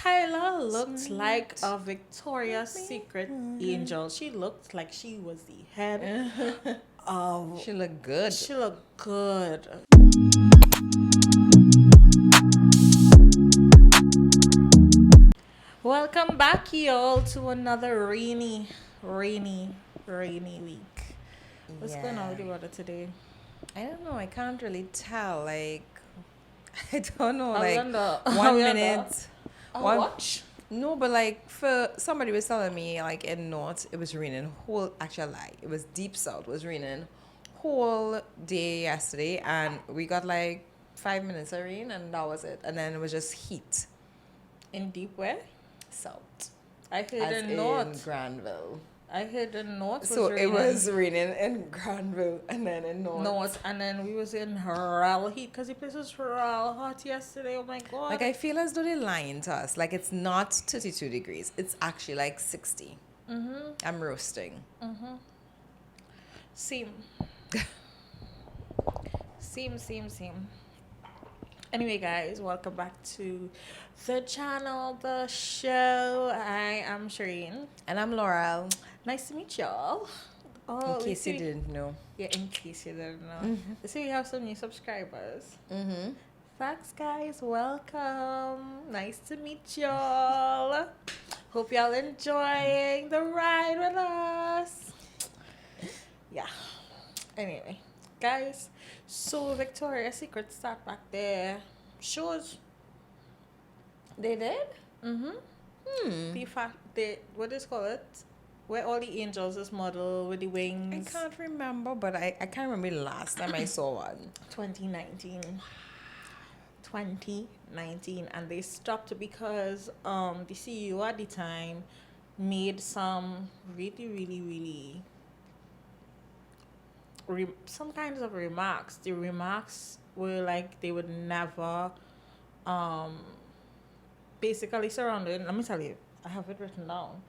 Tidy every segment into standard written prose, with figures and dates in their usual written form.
Tyler looked like a Victoria's Secret angel. She looked like she was the head of. She looked good. She looked good. Welcome back, y'all, to another rainy week. What's going on with the weather today? I don't know. I can't really tell. Like, I don't know. Are we Like, on the- 1 are we on the- minute. watch? No, but like for somebody was telling me like in North it was raining whole. Actually, I lie. It was deep South. It was raining whole day yesterday, and we got like 5 minutes of rain, and that was it. And then it was just heat. In deep where? South. I heard As in in North. Granville. I heard in North. So it was raining in Granville and then in North, and then we was in real heat because the place was real hot yesterday. Oh my god! Like I feel as though they're lying to us. Like it's not 32 degrees. It's actually like 60. I'm roasting. Same. Same. Anyway, guys, welcome back to the channel, the show. I am Sherain. And I'm Laurel. Nice to meet y'all. In case you didn't know. Yeah, in case you didn't know. So we have some new subscribers. Thanks, guys. Welcome. Nice to meet y'all. Hope y'all enjoying the ride with us. Yeah. Anyway, guys. So Victoria's Secret start back there. Shows. They did? The fact they what is call it? Where all the angels is model with the I wings. can't remember, but I can't remember the last time I saw one. 2019, and they stopped because the CEO at the time made some really some kinds of remarks. The remarks were like they would never basically surrounded. Let me tell you, I have it written down.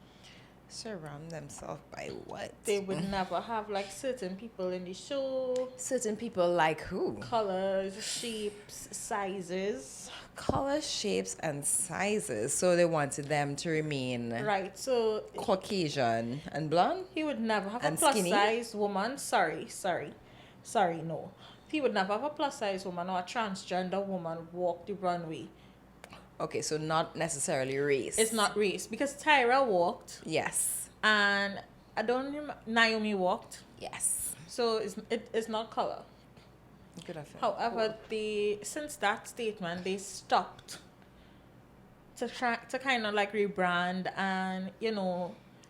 Surround themselves by what? They would never have like certain people in the show. Certain people like who? Colors, shapes, sizes. Color, shapes, and sizes. So they wanted them to remain Right, so Caucasian and blonde? he would never have a And plus skinny? size woman. Sorry, no. He would never have a plus size woman or a transgender woman walk the runway. Okay, so not necessarily race. It's not race because Tyra walked Yes. and I don't remember, Naomi walked. Yes. So it's not color. Good effort. However, since that statement they stopped to try to kind of like rebrand and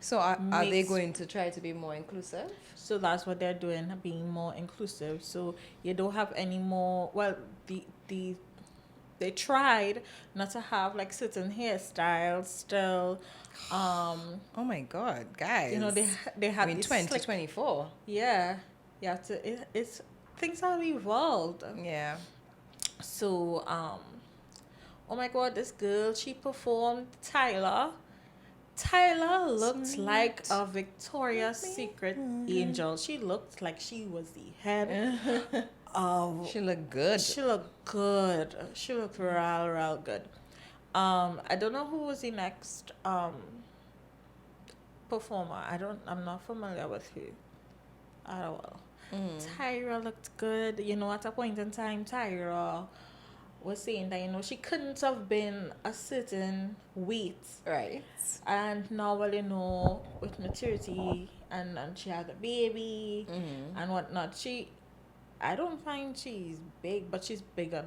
So are they mix. going to try to be more inclusive? So that's what they're doing, being more inclusive. So you don't have any more. Well, they tried not to have like certain hairstyles still. Oh my God, guys! They had I mean, this 2024. yeah, you have to. It's things have evolved. Yeah. So oh my God, this girl, she performed Tyler. Tyler looked like a Victoria's Secret angel. She looked like she was the head of. She looked good. She looked good. She looked real good. I don't know who was the next performer. I'm not familiar with who at all. Tyra looked good. At a point in time, Tyra was saying that she couldn't have been a certain weight, Right. and now with maturity and she had a baby and whatnot, I don't find she's big, but she's bigger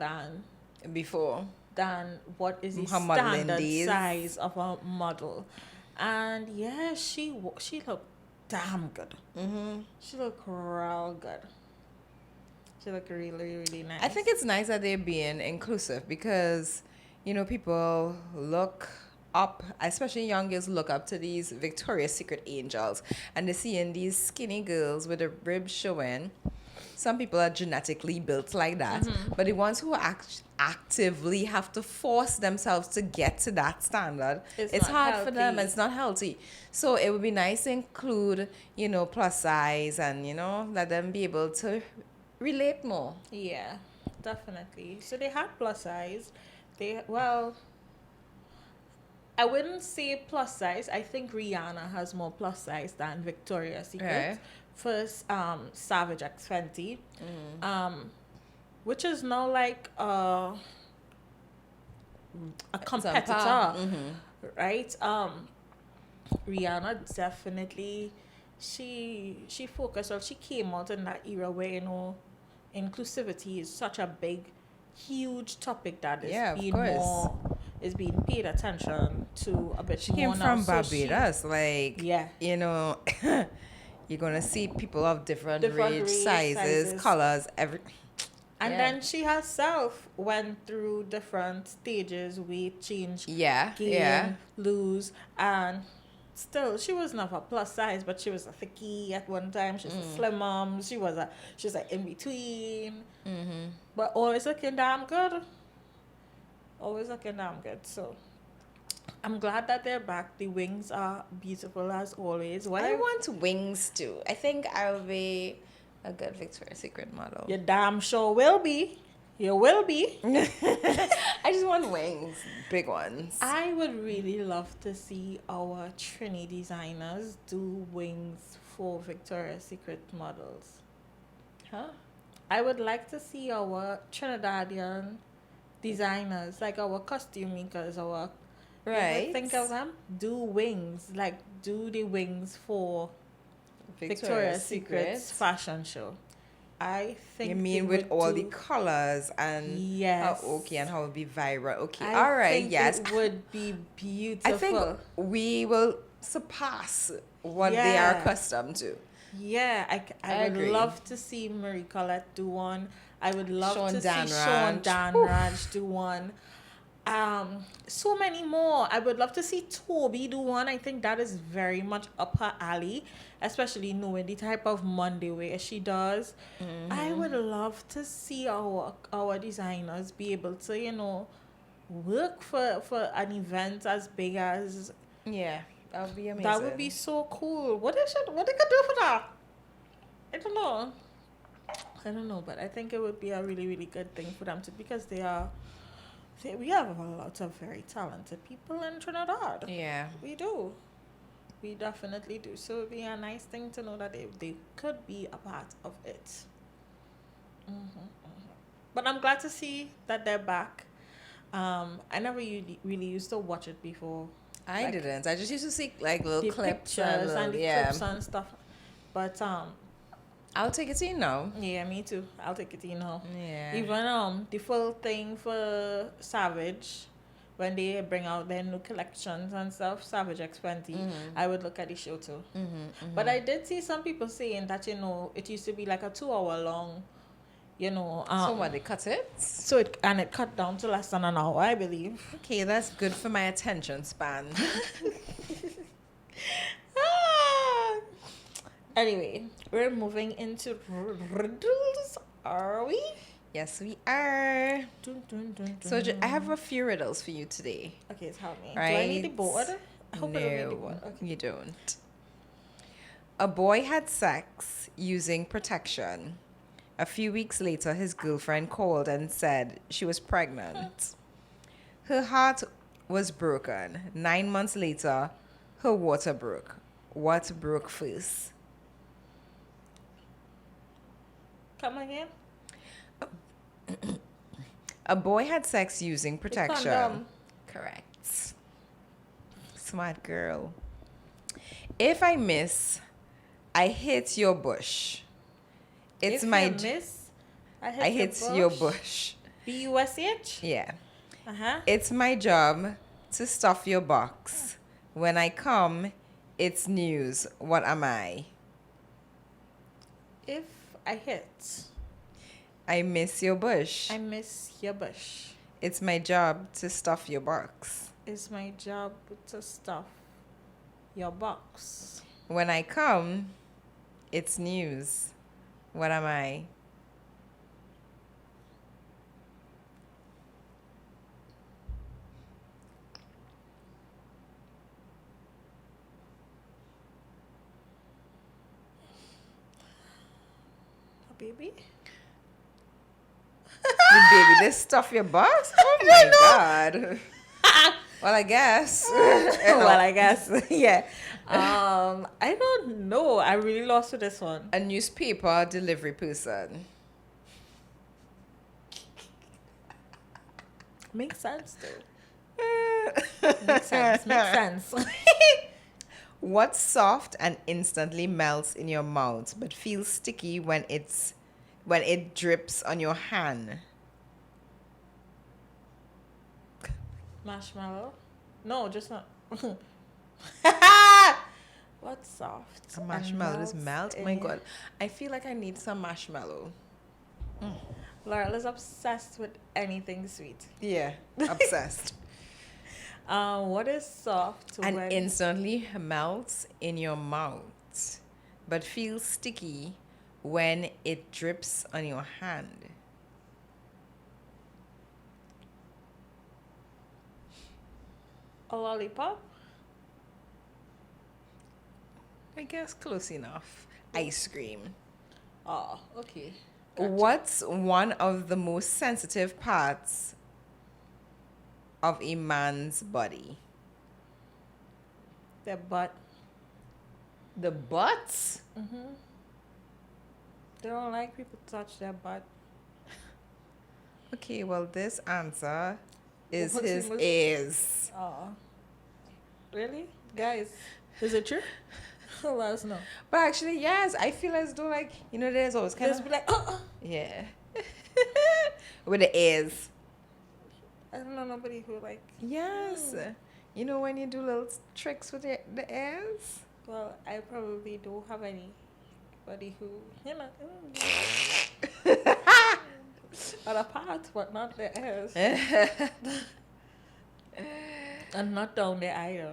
Before. than what is the Her modeling standard days. size of a model. And yeah, she looked damn good. She looked real good. She looked really nice. I think it's nice that they're being inclusive because, people look up, especially young girls look up to these Victoria's Secret angels, and they're seeing these skinny girls with the ribs showing. Some people are genetically built like that, but the ones who actively have to force themselves to get to that standard, it's not hard for them. healthy. It's not healthy. So it would be nice to include, plus size and, let them be able to relate more. Yeah, definitely. So they had plus size. I wouldn't say plus size. I think Rihanna has more plus size than Victoria's Secret. Right. First, Savage X20, which is now like a competitor, right? Rihanna definitely she focused or she came out in that era where inclusivity is such a big, huge topic that is Yeah, of being course. more is being paid attention to a bit She more came now. from So Barbados. Like, yeah. you know, you're going to see people of different Different range, range, sizes, sizes. colors, every. And Yeah. then she herself went through different stages, weight change, Yeah, gain, yeah. lose, and still she was never plus size, but she was a thickie at one time. She's a slim mom. She was like in between, but always looking damn good. Always looking damn good. So I'm glad that they're back. The wings are beautiful as always. I want wings too. I think I'll be a good Victoria's Secret model. You damn sure will be. You will be. I just want wings, big ones. I would really love to see our Trini designers do wings for Victoria's Secret models. Huh? I would like to see our Trinidadian designers, like our costume makers, our you ever Right. think of them? Do wings, like do the wings for Victoria's Secret's fashion show. I think You mean they with would all do- the colors and Yes. how okay and how it will be viral. Okay, I all right, think yes. it would be beautiful. I think we will surpass what they are accustomed to. Yeah, I would agree. love to see Marie Colette do one. I would love Sean to see Sean Danraj. Danraj do one. So many more. I would love to see Toby do one. I think that is very much up her alley, especially knowing the type of Monday wear she does. I would love to see our designers be able to, work for an event as big as Yeah, that would be amazing. that would be so cool. What they could do for that? I don't know, but I think it would be a really, really good thing for them to, because we have a lot of very talented people in Trinidad. Yeah. We do. We definitely do. So it would be a nice thing to know that they could be a part of it. But I'm glad to see that they're back. I never really used to watch it before. I didn't. I just used to see like little The clips pictures and the yeah. clips and stuff. But I'll take it to you now. yeah, me too. I'll take it, Yeah. Even the full thing for Savage, when they bring out their new collections and stuff, Savage X20, I would look at the show too. But I did see some people saying that it used to be like a 2-hour long, so what, they cut it? So it cut down to less than an hour, I believe. Okay, that's good for my attention span. Anyway, we're moving into riddles, are we? Yes, we are. Dun, dun, dun, dun. So I have a few riddles for you today. Okay, help me. Right? Do I need the board? I hope I don't need the board. No, Okay. you don't. A boy had sex using protection. A few weeks later, his girlfriend called and said she was pregnant. Her heart was broken. 9 months later, her water broke. What broke first? Come again? A boy had sex using protection. condom. Correct. Smart girl. If I miss, I hit your bush. It's If my you miss, I hit your bush. BUSH? Yeah. Uh-huh. It's my job to stuff your box. When I come, it's news. What am I? If I hit, I miss your bush. I miss your bush. It's my job to stuff your box. It's my job to stuff your box. When I come, it's news. What am I? A baby? The baby, this stuff your box? Oh my God. Well, I guess. Well, I guess. Yeah. I don't know. I really lost to this one. A newspaper delivery person. Makes sense though. Makes sense. Makes sense. What's soft and instantly melts in your mouth but feels sticky when it drips on your hand? Marshmallow? No, just not. What's soft? A marshmallow just melt. Oh my in your- god. I feel like I need some marshmallow. Laurel is obsessed with anything sweet. Yeah, obsessed. What is soft And when instantly melts in your mouth but feels sticky when it drips on your hand. a lollipop? I guess close enough. Ice cream. Oh, okay. Gotcha. What's one of the most sensitive parts of a man's body? Their butt. The butt? They don't like people to touch their butt. Okay, well, this answer is What's his the most- ears. Oh. Really? Guys, is it true? Let us know. But actually, yes, I feel as though, like, there's always kind Just of... be like, Yeah. With the ears. I don't know nobody who like. Yes. You know when you do little tricks with the ears? Well, I probably don't have anybody who, other parts, but not the ears. And not down the aisle.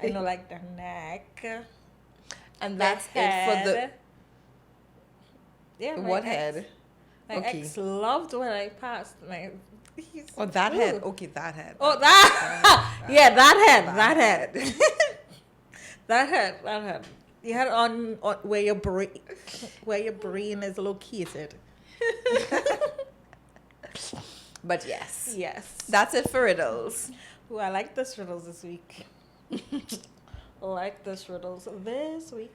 I know, like the neck. And The that's it for the... head. Yeah, my What ex- head? My Okay. ex loved when I passed. Oh, that head. Ooh. Okay, that head. Oh, that. Yeah, that head. That head. That head. You had on where your brain is located. But yes. Yes. That's it for riddles. Ooh, I like this riddles this week. This week.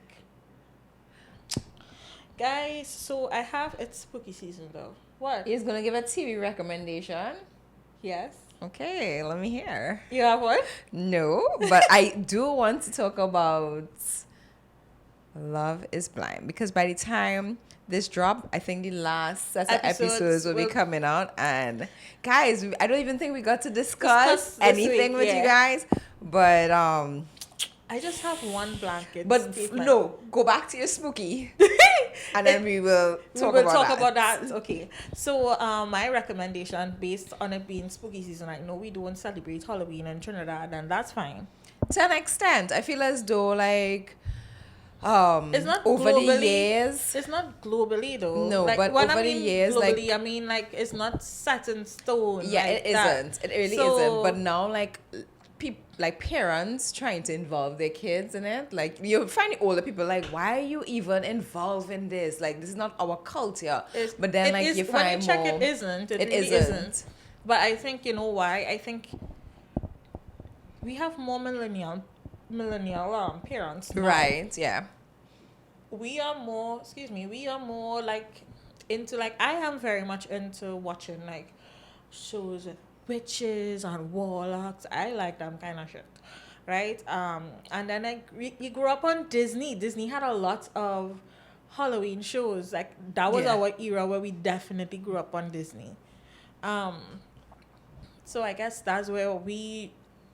Guys, so it's spooky season though. What? He's going to give a TV recommendation. Yes. Okay, let me hear. You have one? No, but I do want to talk about Love is Blind, because by the time this drop, I think the last set of episodes will be coming out. And guys, I don't even think we got to discuss anything with you guys. But I just have one blanket. but statement. no, go back to your spooky, and then we will talk about that. Okay. So my recommendation, based on it being spooky season, I know we don't celebrate Halloween in Trinidad, and that's fine. To an extent, I feel as though like It's not over globally, the years. It's not globally though. No, like, but when over I the mean years, globally, like, I mean like it's not set in stone. Yeah, like it that. isn't. It really isn't. But now, like, parents trying to involve their kids in it. Like, you find older people like, why are you even involved in this? Like, this is not our culture. But then, like, you find when you check more. it isn't. It really isn't. But I think, you know why? I think we have more millennial parents now. Right, yeah. We are more like into, like, I am very much into watching like shows with witches and warlocks. I like them kind of shit, right? And then like you grew up on Disney. Disney had a lot of Halloween shows. Like that was Yeah. our era where we definitely grew up on Disney. So I guess that's where we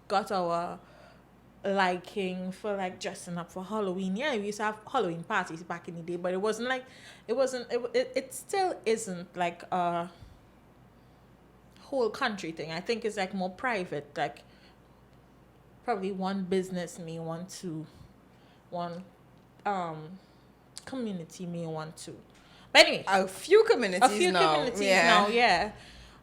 got our liking for like dressing up for Halloween. Yeah, we used to have Halloween parties back in the day, but it still isn't like a whole country thing. I think it's like more private. Like probably one business may want to, one community may want to. But anyway, A few communities now. yeah.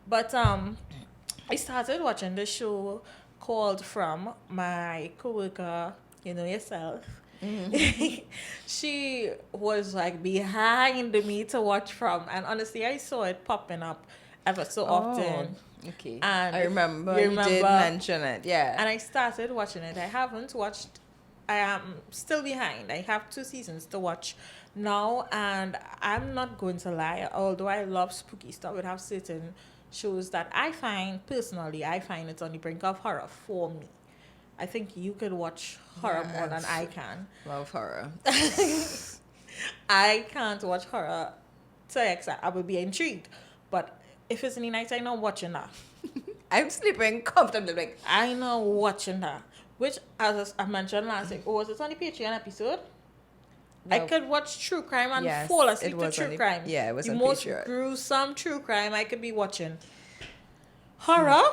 But I started watching the show called From. My coworker, you know yourself. Mm-hmm. She was like behind me to watch From, and honestly I saw it popping up ever so often. Okay. And I remember you did mention it. Yeah. And I started watching it. I haven't watched. I am still behind. I have 2 seasons to watch now, and I'm not going to lie. Although I love spooky stuff, it have certain shows that I find it's on the brink of horror for me. I think you could watch horror more than I can. Love horror. I can't watch horror to the extent I would be intrigued, but if it's in the night, I know watching that. I'm sleeping comfortably. Like, I know watching that. Which, as I mentioned last week, was it on the Patreon episode? No. I could watch true crime and fall asleep to true crime. Yeah, it was the on most Patreon. Gruesome true crime I could be watching. Horror?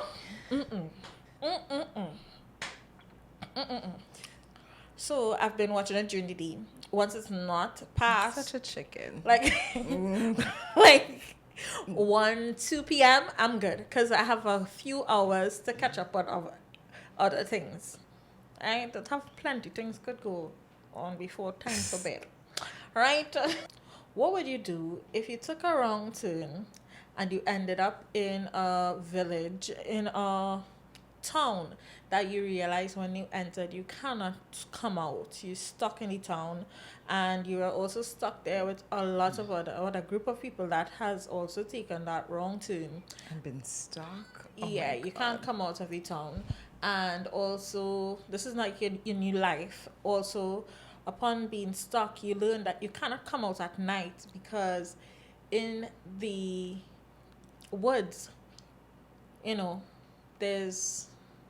So I've been watching it during the day. Once it's not past, such a chicken. Like, like 1, 2 p.m. I'm good because I have a few hours to catch up on other things. I don't have plenty things could go on before time for bed. Right? What would you do if you took a wrong turn and you ended up in a village, in a town that you realize when you entered you cannot come out? You're stuck in the town, and you are also stuck there with a lot of other group of people that has also taken that wrong turn and been stuck. You can't come out of the town. And also, this is not your new life. Also, upon being stuck, you learn that you cannot come out at night because in the woods, there's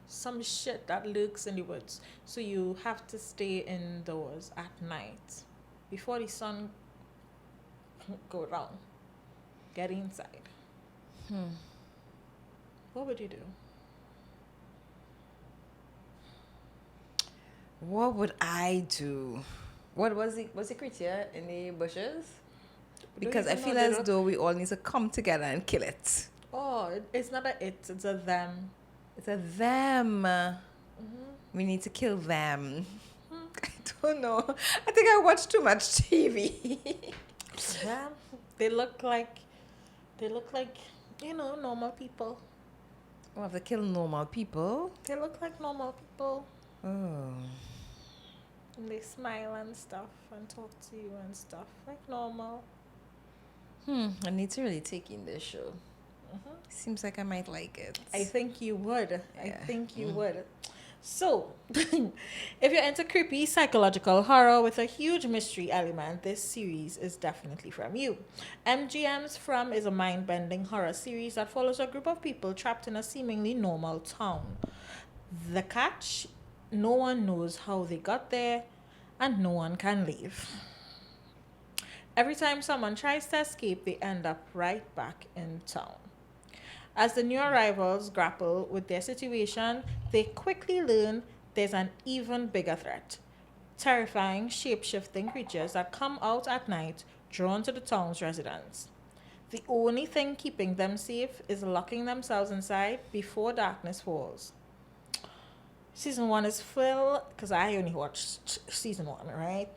some shit that lurks in the woods. So you have to stay indoors at night before the sun go down. Get inside. What would you do? What would I do? What was the creature in the bushes? Because I feel as though we all need to come together and kill it. Oh, it's not a it, it's a them. It's a them. We need to kill them. I don't know. I think I watch too much TV. Yeah, they look like normal people. We have to kill normal people. They look like normal people. Oh. And they smile and stuff and talk to you and stuff like normal. I need to really take in this show. Seems like I might like it. I think you would. Yeah. I think you would. So, if you're into creepy psychological horror with a huge mystery element, this series is definitely from you. MGM's From is a mind-bending horror series that follows a group of people trapped in a seemingly normal town. The catch: no one knows how they got there, and no one can leave. Every time someone tries to escape, they end up right back in town. As the new arrivals grapple with their situation, they quickly learn there's an even bigger threat. Terrifying, shape-shifting creatures that come out at night, drawn to the town's residents. The only thing keeping them safe is locking themselves inside before darkness falls. Season 1 is filled, because I only watched season 1, right?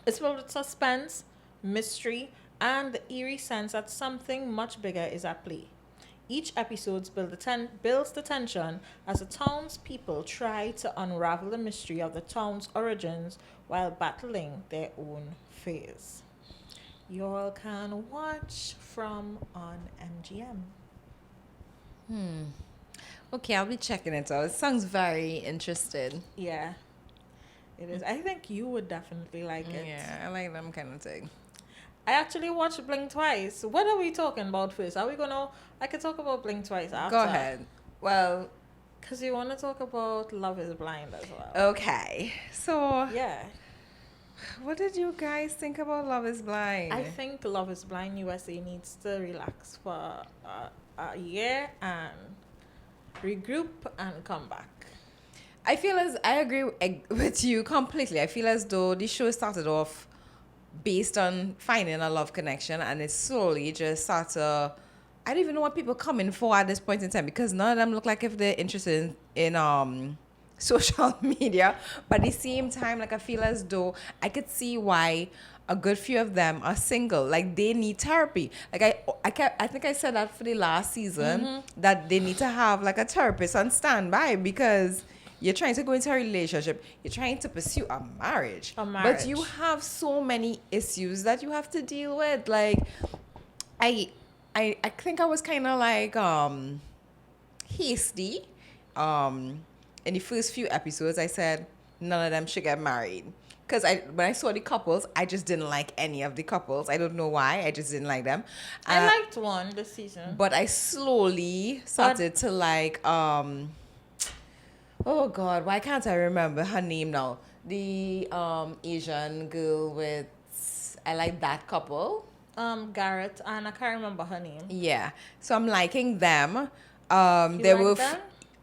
It's filled with suspense, mystery, and the eerie sense that something much bigger is at play. Each episode builds the tension as the townspeople try to unravel the mystery of the town's origins while battling their own fears. You all can watch From on MGM. Okay, I'll be checking it out. It sounds very interesting. Yeah, it is. I think you would definitely like it. Yeah, I like them kind of thing. I actually watched Blink twice. What are we talking about first? I could talk about Blink twice after. Go ahead. Well, because you want to talk about Love is Blind as well. Okay. So, yeah. What did you guys think about Love is Blind? I think Love is Blind USA needs to relax for a year and regroup and come back. I agree with you completely. I feel as though this show started off based on finding a love connection, and it slowly just started to, I don't even know what people coming for at this point in time, because none of them look like if they're interested in social media. But at the same time, like, I feel as though I could see why a good few of them are single. Like they need therapy. Like I think I said that for the last season that they need to have like a therapist on standby because you're trying to go into a relationship. You're trying to pursue a marriage. But you have so many issues that you have to deal with. Like I think I was kind of like hasty. In the first few episodes, I said none of them should get married. Because when I saw the couples, I just didn't like any of the couples. I don't know why. I just didn't like them. I liked one this season. But I slowly started to like, oh God, why can't I remember her name now? The Asian girl with, I like that couple. Garrett, and I can't remember her name. Yeah. So I'm liking them.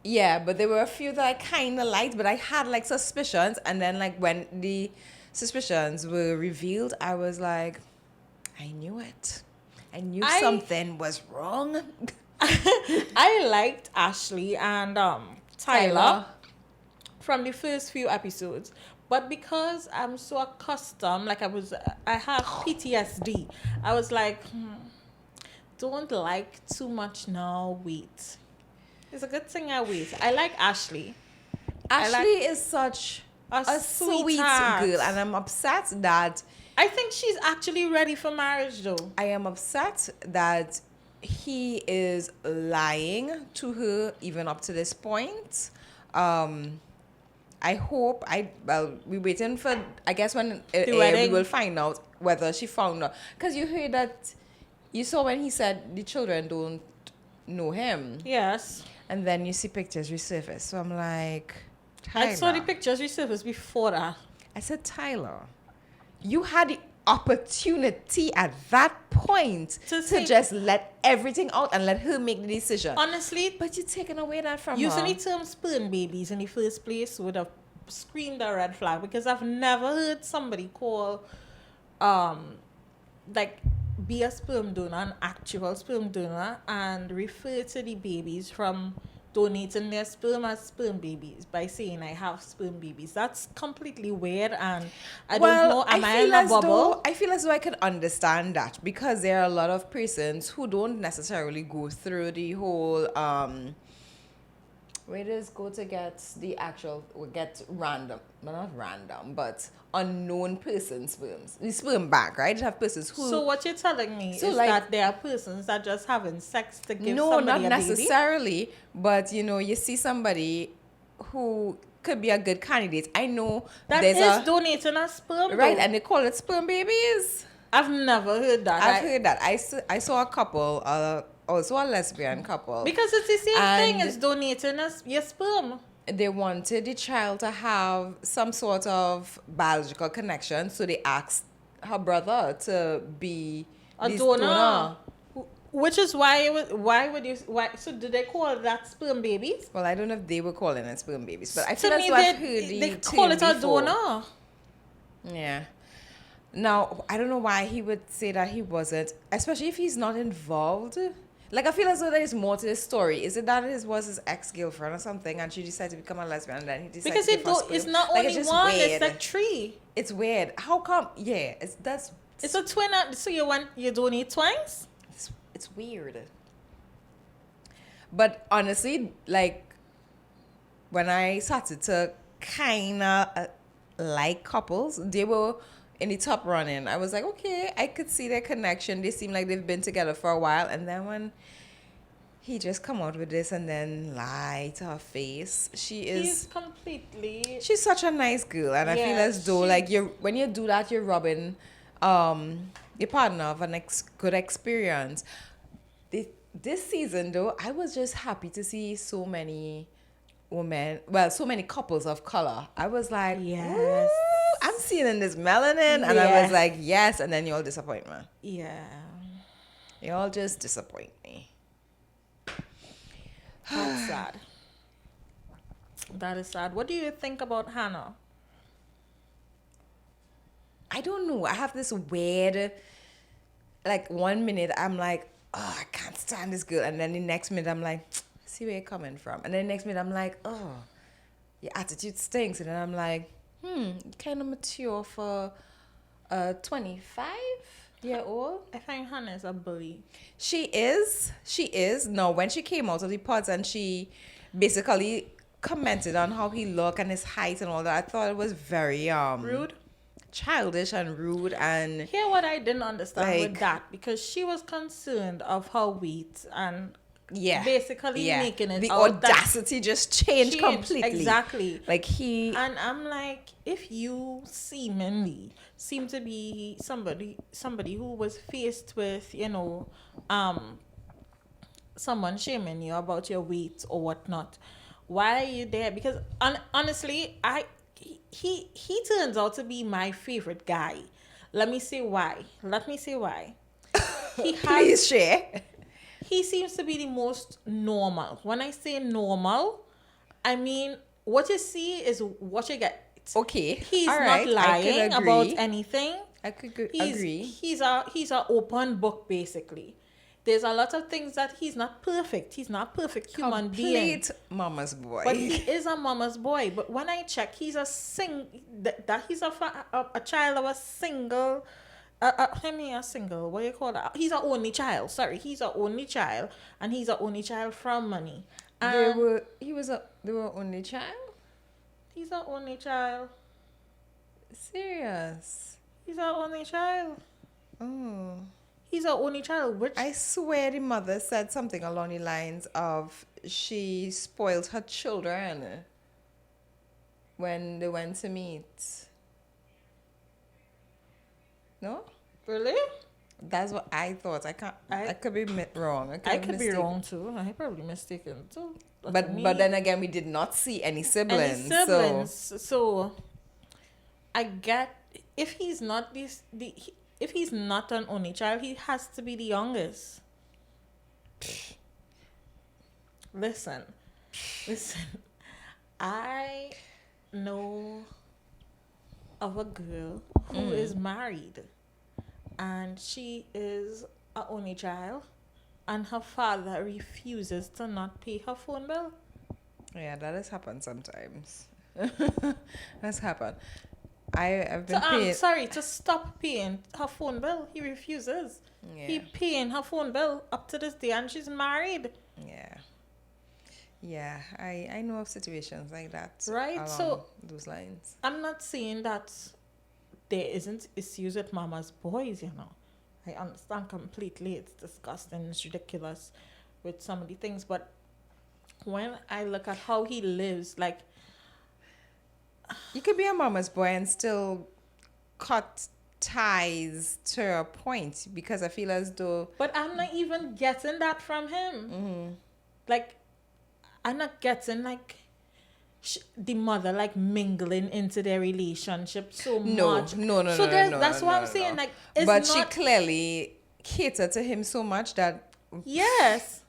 Yeah, but there were a few that I kind of liked, but I had like suspicions. And then like when the suspicions were revealed, I was like, I knew it. I knew something was wrong. I liked Ashley and Tyler from the first few episodes. But because I'm so accustomed, like I have PTSD. I was like, don't like too much now, wait. It's a good thing I wait. I like Ashley. Ashley is such a sweet girl, and I'm upset that... I think she's actually ready for marriage, though. I am upset that he is lying to her even up to this point. I hope we're waiting for, I guess when we will find out whether she found out. Because you saw when he said the children don't know him. Yes. And then you see pictures resurface. So I'm like, Tyler. I saw the pictures resurface before that. I said, Tyler, you had the opportunity at that point to just let everything out and let her make the decision. Honestly. But you're taking away that from her. Using the term sperm babies in the first place would have screamed a red flag, because I've never heard somebody call, be a sperm donor, an actual sperm donor, and refer to the babies from donating their sperm as sperm babies by saying I have sperm babies. That's completely weird, and I don't know, am I in a bubble? I feel as though I can understand that, because there are a lot of persons who don't necessarily go through the whole where does go to get the actual, get random, well, not random, but unknown person sperms. The sperm bank, right? You have persons who... So what you're telling me is that there are persons that just having sex to give somebody a baby? No, not necessarily, but you see somebody who could be a good candidate. I know that is donating a sperm, right? And they call it sperm babies. I've never heard that. I've heard that. I saw a couple, also a lesbian couple. Because it's the same thing as donating your sperm. They wanted the child to have some sort of biological connection, so they asked her brother to be a donor. Which is why so did they call that sperm babies? Well, I don't know if they were calling it sperm babies, but I to feel that's what I've heard they call it a donor. Yeah. Now, I don't know why he would say that he wasn't, especially if he's not involved. Like, I feel as though there is more to this story. Is it that it was his ex-girlfriend or something, and she decided to become a lesbian, and then he decided to give her sperm? It's not only it's one, weird. it's like three. It's weird. How come? Yeah, it's a twin. So you donate twice? It's weird. But honestly, like, when I started to kind of like couples, they were in the top running. I was like, okay, I could see their connection. They seem like they've been together for a while. And then when he just come out with this and then lie to her face, she's such a nice girl. And I feel as though like when you do that, you're robbing your partner of a good experience. This season though, I was just happy to see so many so many couples of color. I was like, yes, I'm seeing this melanin, and I was like, yes, and then you all disappoint me. Yeah, you all just disappoint me. That's sad. That is sad. What do you think about Hannah? I don't know. I have this weird, like, 1 minute I'm like, oh, I can't stand this girl, and then the next minute I'm like, see where you're coming from, and then the next minute I'm like, oh, your attitude stinks, and then I'm like, you're kind of mature for a 25-year-old. I find Hannah is a bully. She is. No, when she came out of the pods and she basically commented on how he looked and his height and all that, I thought it was very Rude. childish and rude. And Here what I didn't understand like, with that, because she was concerned of her weight and yeah, basically making it the out that audacity just changed completely. Exactly. Like he And I'm like, if you seem to be somebody who was faced with, someone shaming you about your weight or whatnot, why are you there? Because honestly, he turns out to be my favorite guy. Let me say why. He has please share. He seems to be the most normal. When I say normal, I mean what you see is what you get. Okay. He's all not right. lying about anything. I could He's, agree. He's a open book basically. There's a lot of things that he's not perfect. He's not perfect human being. Complete mama's boy. But he is a mama's boy. But when I check, he's a he's a child of a single. A single. What do you call that? He's an only child. Sorry, he's an only child, and he's an only child from money. They were only child. He's an only child. Serious. He's an only child. Oh. He's an only child. Which I swear the mother said something along the lines of she spoiled her children when they went to meet. No? Really? That's what I thought. I could be wrong. I could be wrong too. I probably mistaken too. But then again, we did not see any siblings. So I get if he's not if he's not an only child, he has to be the youngest. Listen. I know of a girl who is married, and she is an only child, and her father refuses to not pay her phone bill. Yeah, that has happened sometimes. That's happened. I've been paying. To stop paying her phone bill, he refuses. Yeah. He paying her phone bill up to this day, and she's married. Yeah, I know of situations like that. Right, along so those lines. I'm not saying that there isn't issues with mama's boys, I understand completely. It's disgusting. It's ridiculous with some of the things. But when I look at how he lives, like... You could be a mama's boy and still cut ties to a point, because I feel as though... But I'm not even getting that from him. Mm-hmm. Like, I'm not getting, like... the mother like mingling into their relationship so much. No. So that's what I'm saying. Like, it's but not... she clearly catered to him so much that yes,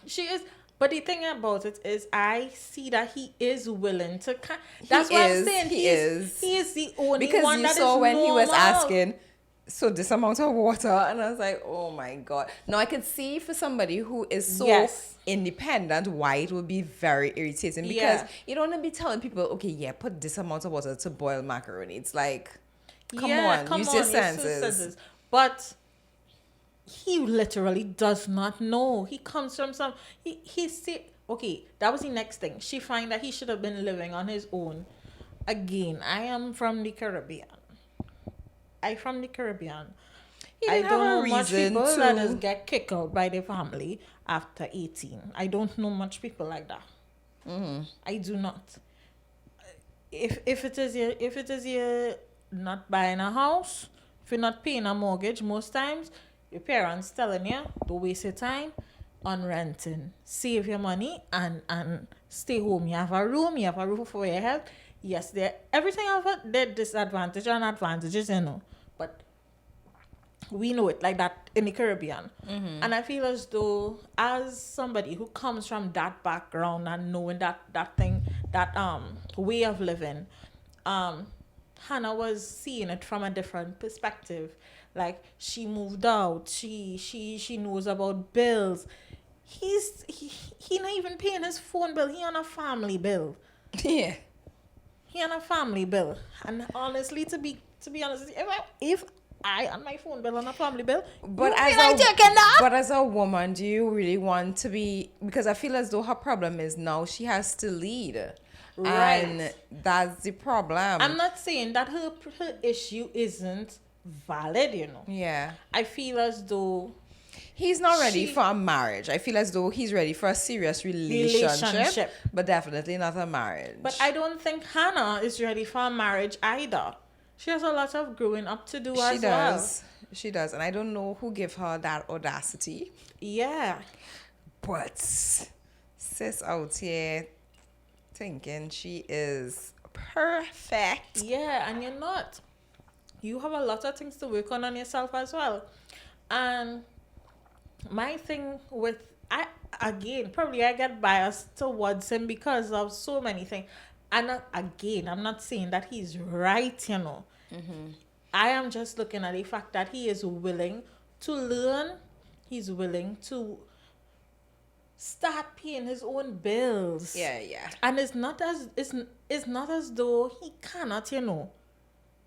she is. But the thing about it is, I see that he is willing to. That's what I'm saying. He is the only because one you that saw is when normal. he was asking. So this amount of water, and I was like, oh my God. Now I could see for somebody who is so independent why it would be very irritating, because you don't want to be telling people, okay, yeah, put this amount of water to boil macaroni. It's like, come on, use your senses. But he literally does not know. He comes from he see, okay, that was the next thing. She find that he should have been living on his own. Again, I am from the Caribbean. I don't know much people that just get kicked out by their family after 18. I don't know much people like that. Mm-hmm. I do not. If it is your not buying a house, if you're not paying a mortgage, most times your parents telling you don't waste your time on renting. Save your money and stay home. You have a room, you have a roof over your head. Yes, everything have their disadvantages and advantages, but we know it like that in the Caribbean. Mm-hmm. And I feel as though, as somebody who comes from that background and knowing that way of living, Hannah was seeing it from a different perspective. Like, she moved out, she knows about bills. He not even paying his phone bill. He on a family bill. Yeah. He on a family bill. And honestly, to be to be honest, if I on my phone bill on a family bill, But you as feel like taking that? but as a woman, do you really want to be? Because I feel as though her problem is now she has to lead, Right. and that's the problem. I'm not saying that her issue isn't valid, you know. Yeah, I feel as though he's not ready She- for a marriage. I feel as though he's ready for a serious relationship. But definitely not a marriage. but I don't think Hannah is ready for a marriage either. She has a lot of growing up to do she as does. She does, and I don't know who gave her that audacity. well. Yeah. But sis out here thinking she is perfect. Yeah, and you're not. You have a lot of things to work on yourself as well. And my thing with I get biased towards him because of so many things. And I'm not saying that he's right, you know. I am just looking at the fact that he is willing to learn. He's willing to start paying his own bills. Yeah. And it's not as though he cannot, you know,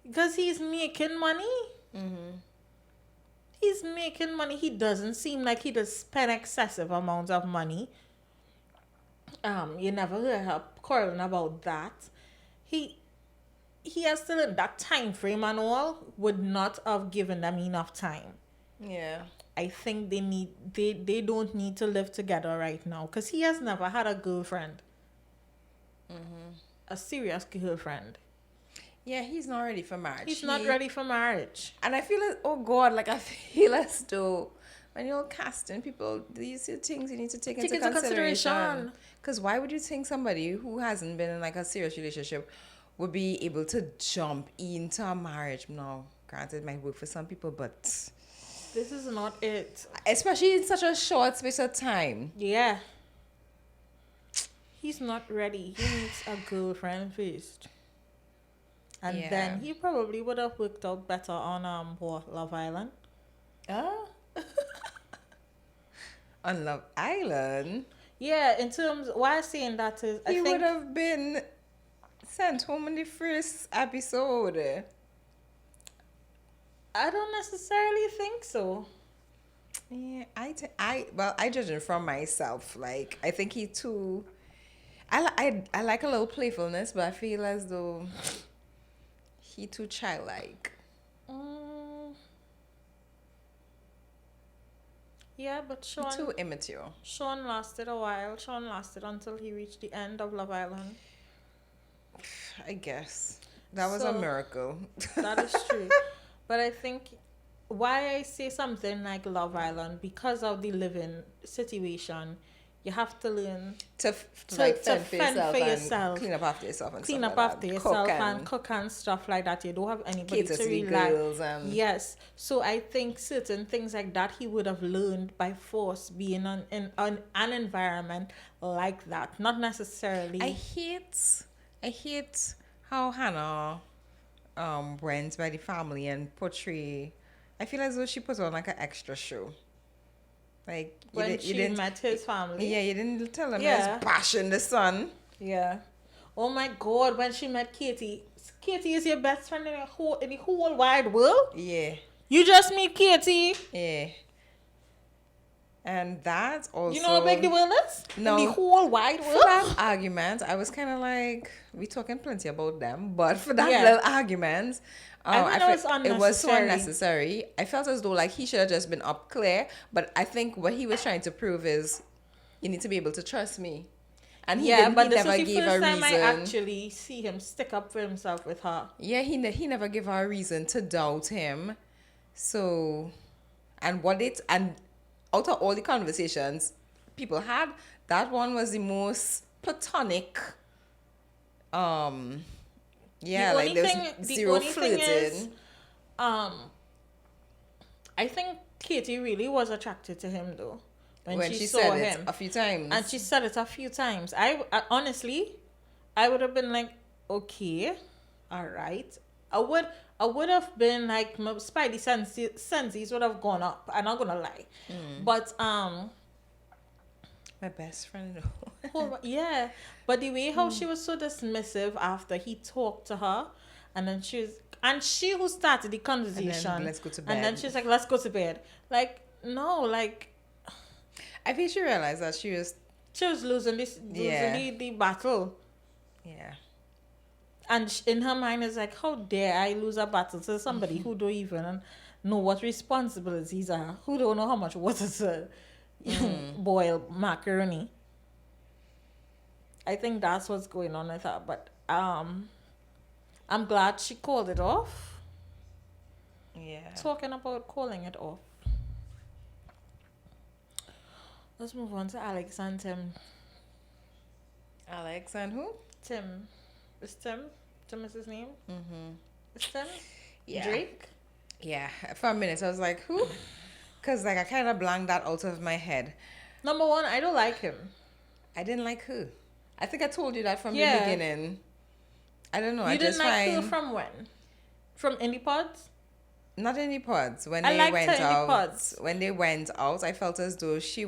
because he's making money. He's making money. He doesn't seem like he does spend excessive amounts of money. You never hear her quarreling about that. He has still in that time frame and all would not have given them enough time. Yeah. I think they don't need to live together right now because he has never had a girlfriend. A serious girlfriend. Yeah, he's not ready for marriage. He's not ready for marriage. And I feel like, oh God, like I feel as though when you're casting people, these are things you need to take into consideration. Because why would you think somebody who hasn't been in like a serious relationship would be able to jump into a marriage? No, granted, it might work for some people, but This is not it. especially in such a short space of time. Yeah. He's not ready. He needs a girlfriend first. And Yeah. then he probably would have worked out better on Love Island. On Love Island, Yeah, in terms why I'm saying that is I he think would have been sent home in the first episode. I don't necessarily think so. Yeah, I judge him from myself. Like, I think he too. I like a little playfulness, but I feel as though he too childlike. Yeah, but Too immature. Sean lasted a while. Sean lasted until he reached the end of Love Island. I guess that was a So- miracle. That is true. But I think why I say something like Love Island, because of the living situation, you have to learn to fend for yourself, clean up after yourself, and clean stuff up like after that. yourself and cook and stuff like that. You don't have anybody cater to to the rely. girls and Yes, so I think certain things like that he would have learned by force, being in an environment like that. Not necessarily. I hate how Hannah went by the family and portray. I feel as though she put on like an extra show. Like when she didn't met his family. Yeah, you didn't tell him Yeah. there's bashing the sun. Yeah. Oh my God! When she met Katie, Katie is your best friend in the whole wide world. Yeah, You just meet Katie. yeah. And that also, You know how big the world is? No. In the whole wide for world. that argument, I was kind of like, we talking plenty about them, but for that Yeah. little argument, I think it was so unnecessary. unnecessary. I felt as though like he should have just been up clear, but I think what he was trying to prove is, you need to be able to trust me, and he Yeah, didn't, but he this never was the gave a first time reason. I actually see him stick up for himself with her. Yeah, he never gave her a reason to doubt him. So, and out of all the conversations people had, that one was the most platonic. Yeah, The like only there was thing- the zero only thing is, flirting. I think Katie really was attracted to him though when she saw said him. it a few times. And she said it a few times. I honestly, I would have been like, okay, all right. I would have been like, my spidey senses would have gone up. I'm not gonna lie, but my best friend. yeah. But the way how she was so dismissive after he talked to her, And then she who started the conversation. And then let's go to bed. And then she's like, let's go to bed. Like, no, like. I think she realized that she was losing the battle. Yeah. And in her mind is like, how dare I lose a battle to somebody who don't even know what responsibilities are, who don't know how much water to boil macaroni. I think that's what's going on with her. But I'm glad she called it off. Yeah. Talking about calling it off. Let's move on to Alex and Tim. Alex and who? Tim. Is Tim? Tim is his name? Mm-hmm. Is Tim? Yeah. Drake? Yeah. For a minute, I was like, who? Because, like, I kind of blanked that out of my head. Number one, I don't like him. I didn't like who? I think I told you that from the beginning. I don't know. You didn't like who from when? From Indie Pods? Not Indie Pods. When they went out. When they went out, I felt as though she's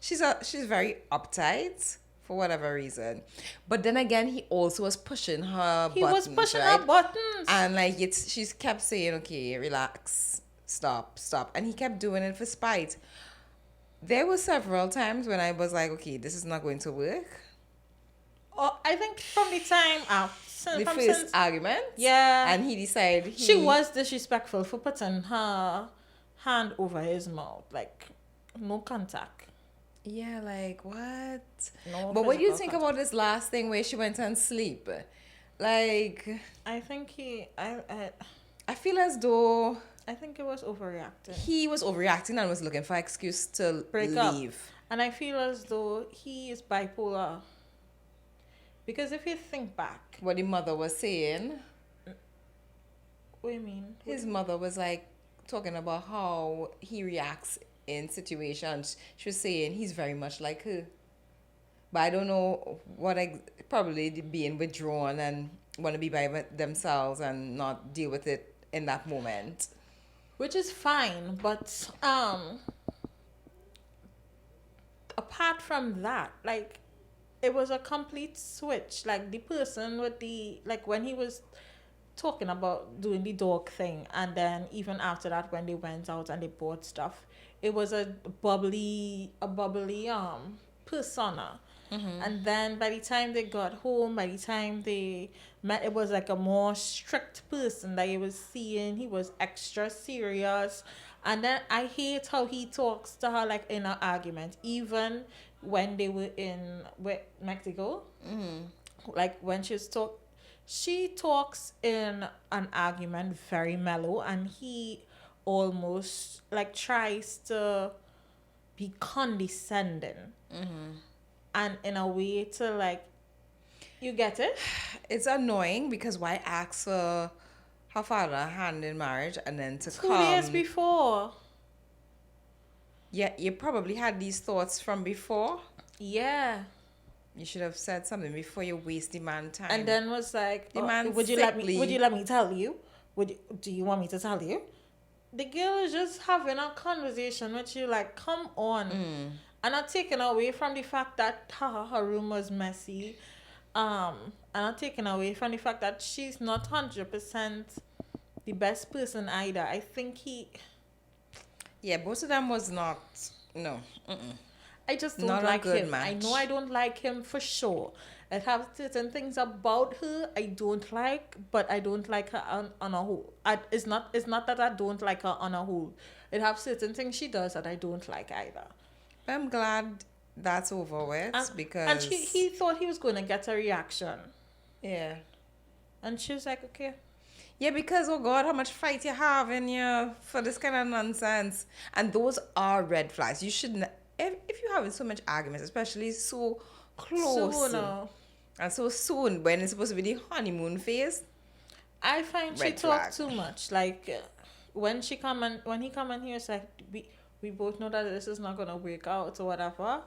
very uptight for whatever reason. But then again, he also was pushing her buttons. He was pushing her buttons. And like she kept saying, okay, relax, stop. And he kept doing it for spite. There were several times when I was like, okay, this is not going to work. Oh, I think from the time the first argument. Yeah. And he decided she was disrespectful for putting her hand over his mouth. Like, no contact. Yeah, like, what? No. But what do you think about this last thing where she went and sleep? Like, I think I feel as though I think it was overreacting. He was overreacting and was looking for an excuse to break leave. Up. And I feel as though he is bipolar. Because if you think back... What the mother was saying... What do you mean? His mother was like talking about how he reacts in situations. She was saying he's very much like her. But I don't know what... Probably being withdrawn and want to be by themselves and not deal with it in that moment. Which is fine, but apart from that, like... It was a complete switch. Like, the person with like, when he was talking about doing the dog thing, and then even after that, when they went out and they bought stuff, it was a bubbly persona. Mm-hmm. And then by the time they got home, by the time they met, it was like a more strict person that you was seeing. He was extra serious. And then I hate how he talks to her like in an argument, even when they were in Mexico. Mm-hmm. Like when she talks in an argument very mellow, and he almost like tries to be condescending. Mm-hmm. And in a way to like, you get it? It's annoying because why ask for her father hand in marriage and then to 2 days before. Yeah, you probably had these thoughts from before. Yeah. You should have said something before you waste the man time. And then was like, would you let me tell you? Do you want me to tell you? The girl is just having a conversation with you, like, come on. Mm. And not taken away from the fact that her room was messy. And not taken away from the fact that she's not 100% the best person either. I think Yeah, both of them was not... No. Mm-mm. I just don't like him. Match. I know I don't like him for sure. I have certain things about her I don't like, but I don't like her on a whole. It's not that I don't like her on a whole. It have certain things she does that I don't like either. I'm glad that's over with because... And he thought he was going to get a reaction. Yeah. And she was like, okay. Yeah, because, oh God, how much fight you have in you for this kind of nonsense. And those are red flags. You shouldn't... If you're having so much arguments, especially so close and so soon when it's supposed to be the honeymoon phase, I find she talked too much. Like when he come in here, it's like we both know that this is not gonna work out or whatever.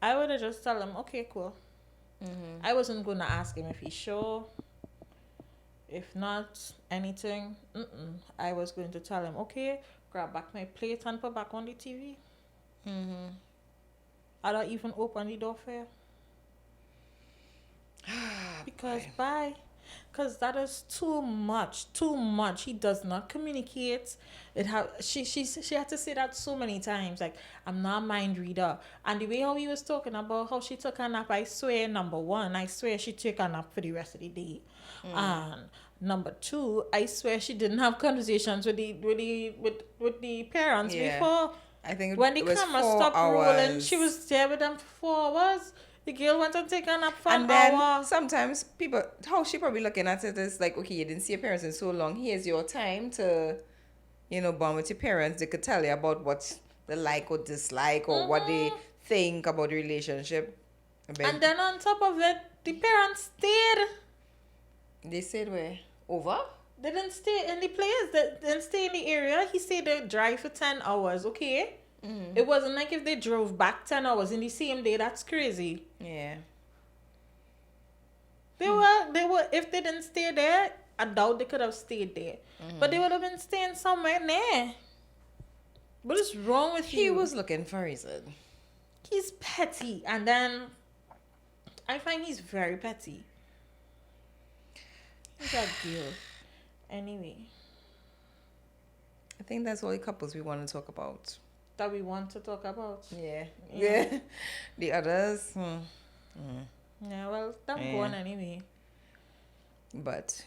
I would have just tell him, okay, cool. Mm-hmm. I wasn't gonna ask him if he's sure. If not anything, I was going to tell him, okay, grab back my plate and put back on the TV. Mm-hmm. I don't even open the door for you. Because bye. Because that is too much. Too much. He does not communicate. She had to say that so many times. Like, I'm not a mind reader. And the way how he was talking about how she took a nap, I swear, number one, I swear she took a nap for the rest of the day. And number two, I swear she didn't have conversations with the parents Yeah. before. I think When the it was camera 4 stopped hours. rolling, she was there with them for 4 hours. The girl went and take a nap for And an then hour. sometimes people, how she probably looking at it is like, okay, you didn't see your parents in so long. Here's your time to, bond with your parents. They could tell you about what they like or dislike or what they think about the relationship. And then on top of it, the parents stayed. They said where? Over? They didn't stay in the place. They didn't stay in the area. He said they drive for 10 hours, okay? It wasn't like if they drove back 10 hours in the same day. That's crazy. Yeah. They were, if they didn't stay there, I doubt they could have stayed there. But they would have been staying somewhere near. What is wrong with you? He was looking for a reason. He's petty. And then I find he's very petty. He's a deal. Anyway. I think that's all the couples we want to talk about. That we want to talk about. Yeah. The others. Yeah, well, I'm going anyway. But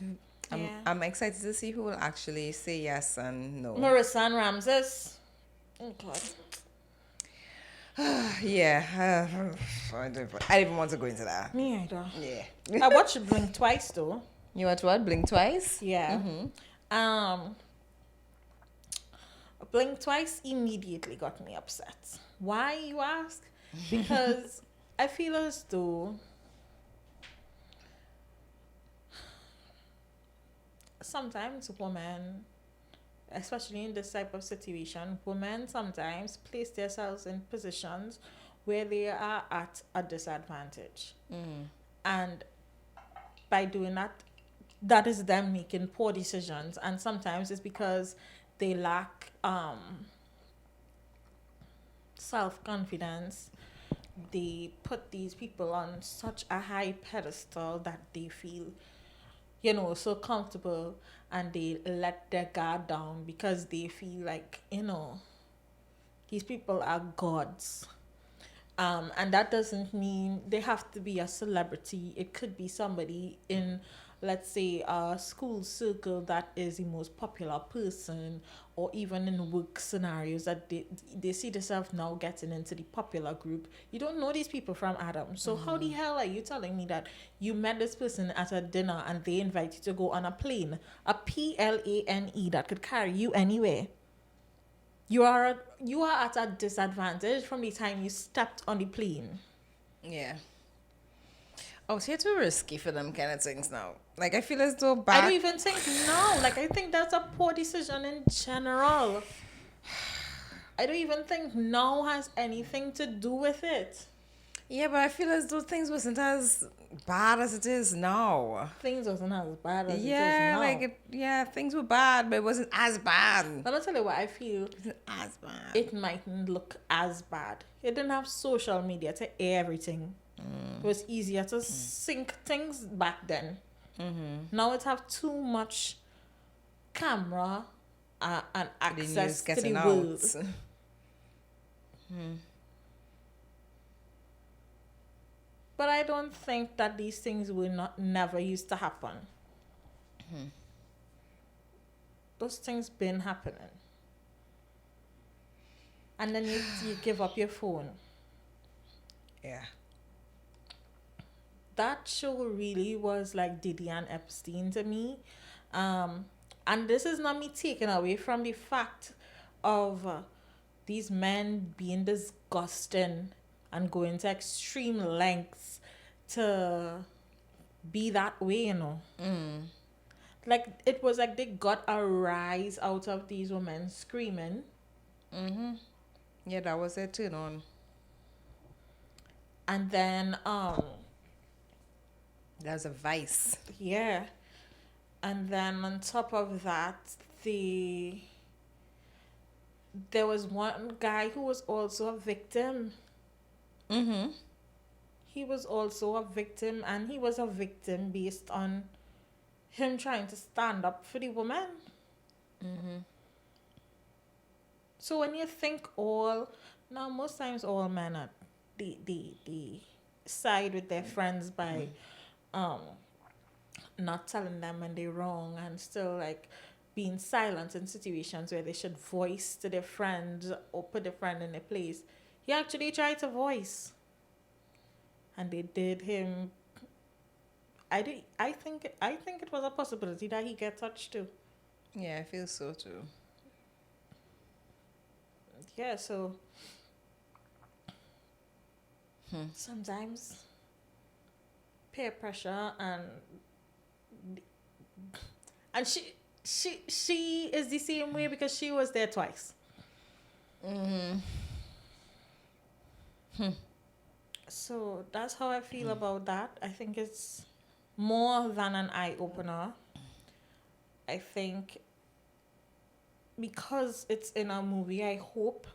Yeah. I'm excited to see who will actually say yes and no. Marissa and Ramses. Oh, God. Yeah. I don't even want to go into that. Me either. Yeah. I watched Blink twice, though. You watch what? Blink twice? Yeah. Blink twice immediately got me upset. Why, you ask? Because I feel as though sometimes women, especially in this type of situation, women sometimes place themselves in positions where they are at a disadvantage. And by doing that, that is them making poor decisions. And sometimes it's because they lack self-confidence. They put these people on such a high pedestal that they feel, so comfortable, and they let their guard down because they feel like, these people are gods. And that doesn't mean they have to be a celebrity. It could be somebody in, let's say, a school circle that is the most popular person, or even in work scenarios that they see themselves now getting into the popular group. You don't know these people from Adam. So how the hell are you telling me that you met this person at a dinner and they invite you to go on a plane, a plane that could carry you anywhere? You are at a disadvantage from the time you stepped on the plane. Yeah. Oh, so you're too risky for them kind of things now. Like, I feel as though I don't even think no. Like, I think that's a poor decision in general. I don't even think now has anything to do with it. Yeah, but I feel as though things wasn't as bad as it is now. Things wasn't as bad as it is now. Things were bad, but it wasn't as bad. Let me tell you what I feel. It wasn't as bad. It mightn't look as bad. It didn't have social media to air everything. It was easier to sync things back then. Now it have too much camera and access to the world. But I don't think that these things will never used to happen. Those things been happening. And then you give up your phone. Yeah. That show really was like Diddy and Epstein to me. And this is not me taking away from the fact of these men being disgusting and going to extreme lengths to be that way, Like, it was like they got a rise out of these women screaming. Yeah, that was their turn on. And then, that was a vice. yeah. And then on top of that, there was one guy who was also a victim. He was also a victim, and he was a victim based on him trying to stand up for the woman. So when you think now most times all men are the side with their friends by um not telling them when they're wrong and still like being silent in situations where they should voice to their friends or put their friend in their place. He actually tried to voice, and they did him. I think it was a possibility that he get touched too. Yeah, I feel so too. Yeah, so sometimes peer pressure and she is the same way because she was there twice. So that's how I feel about that. I think it's more than an eye opener. I think because it's in a movie, I hope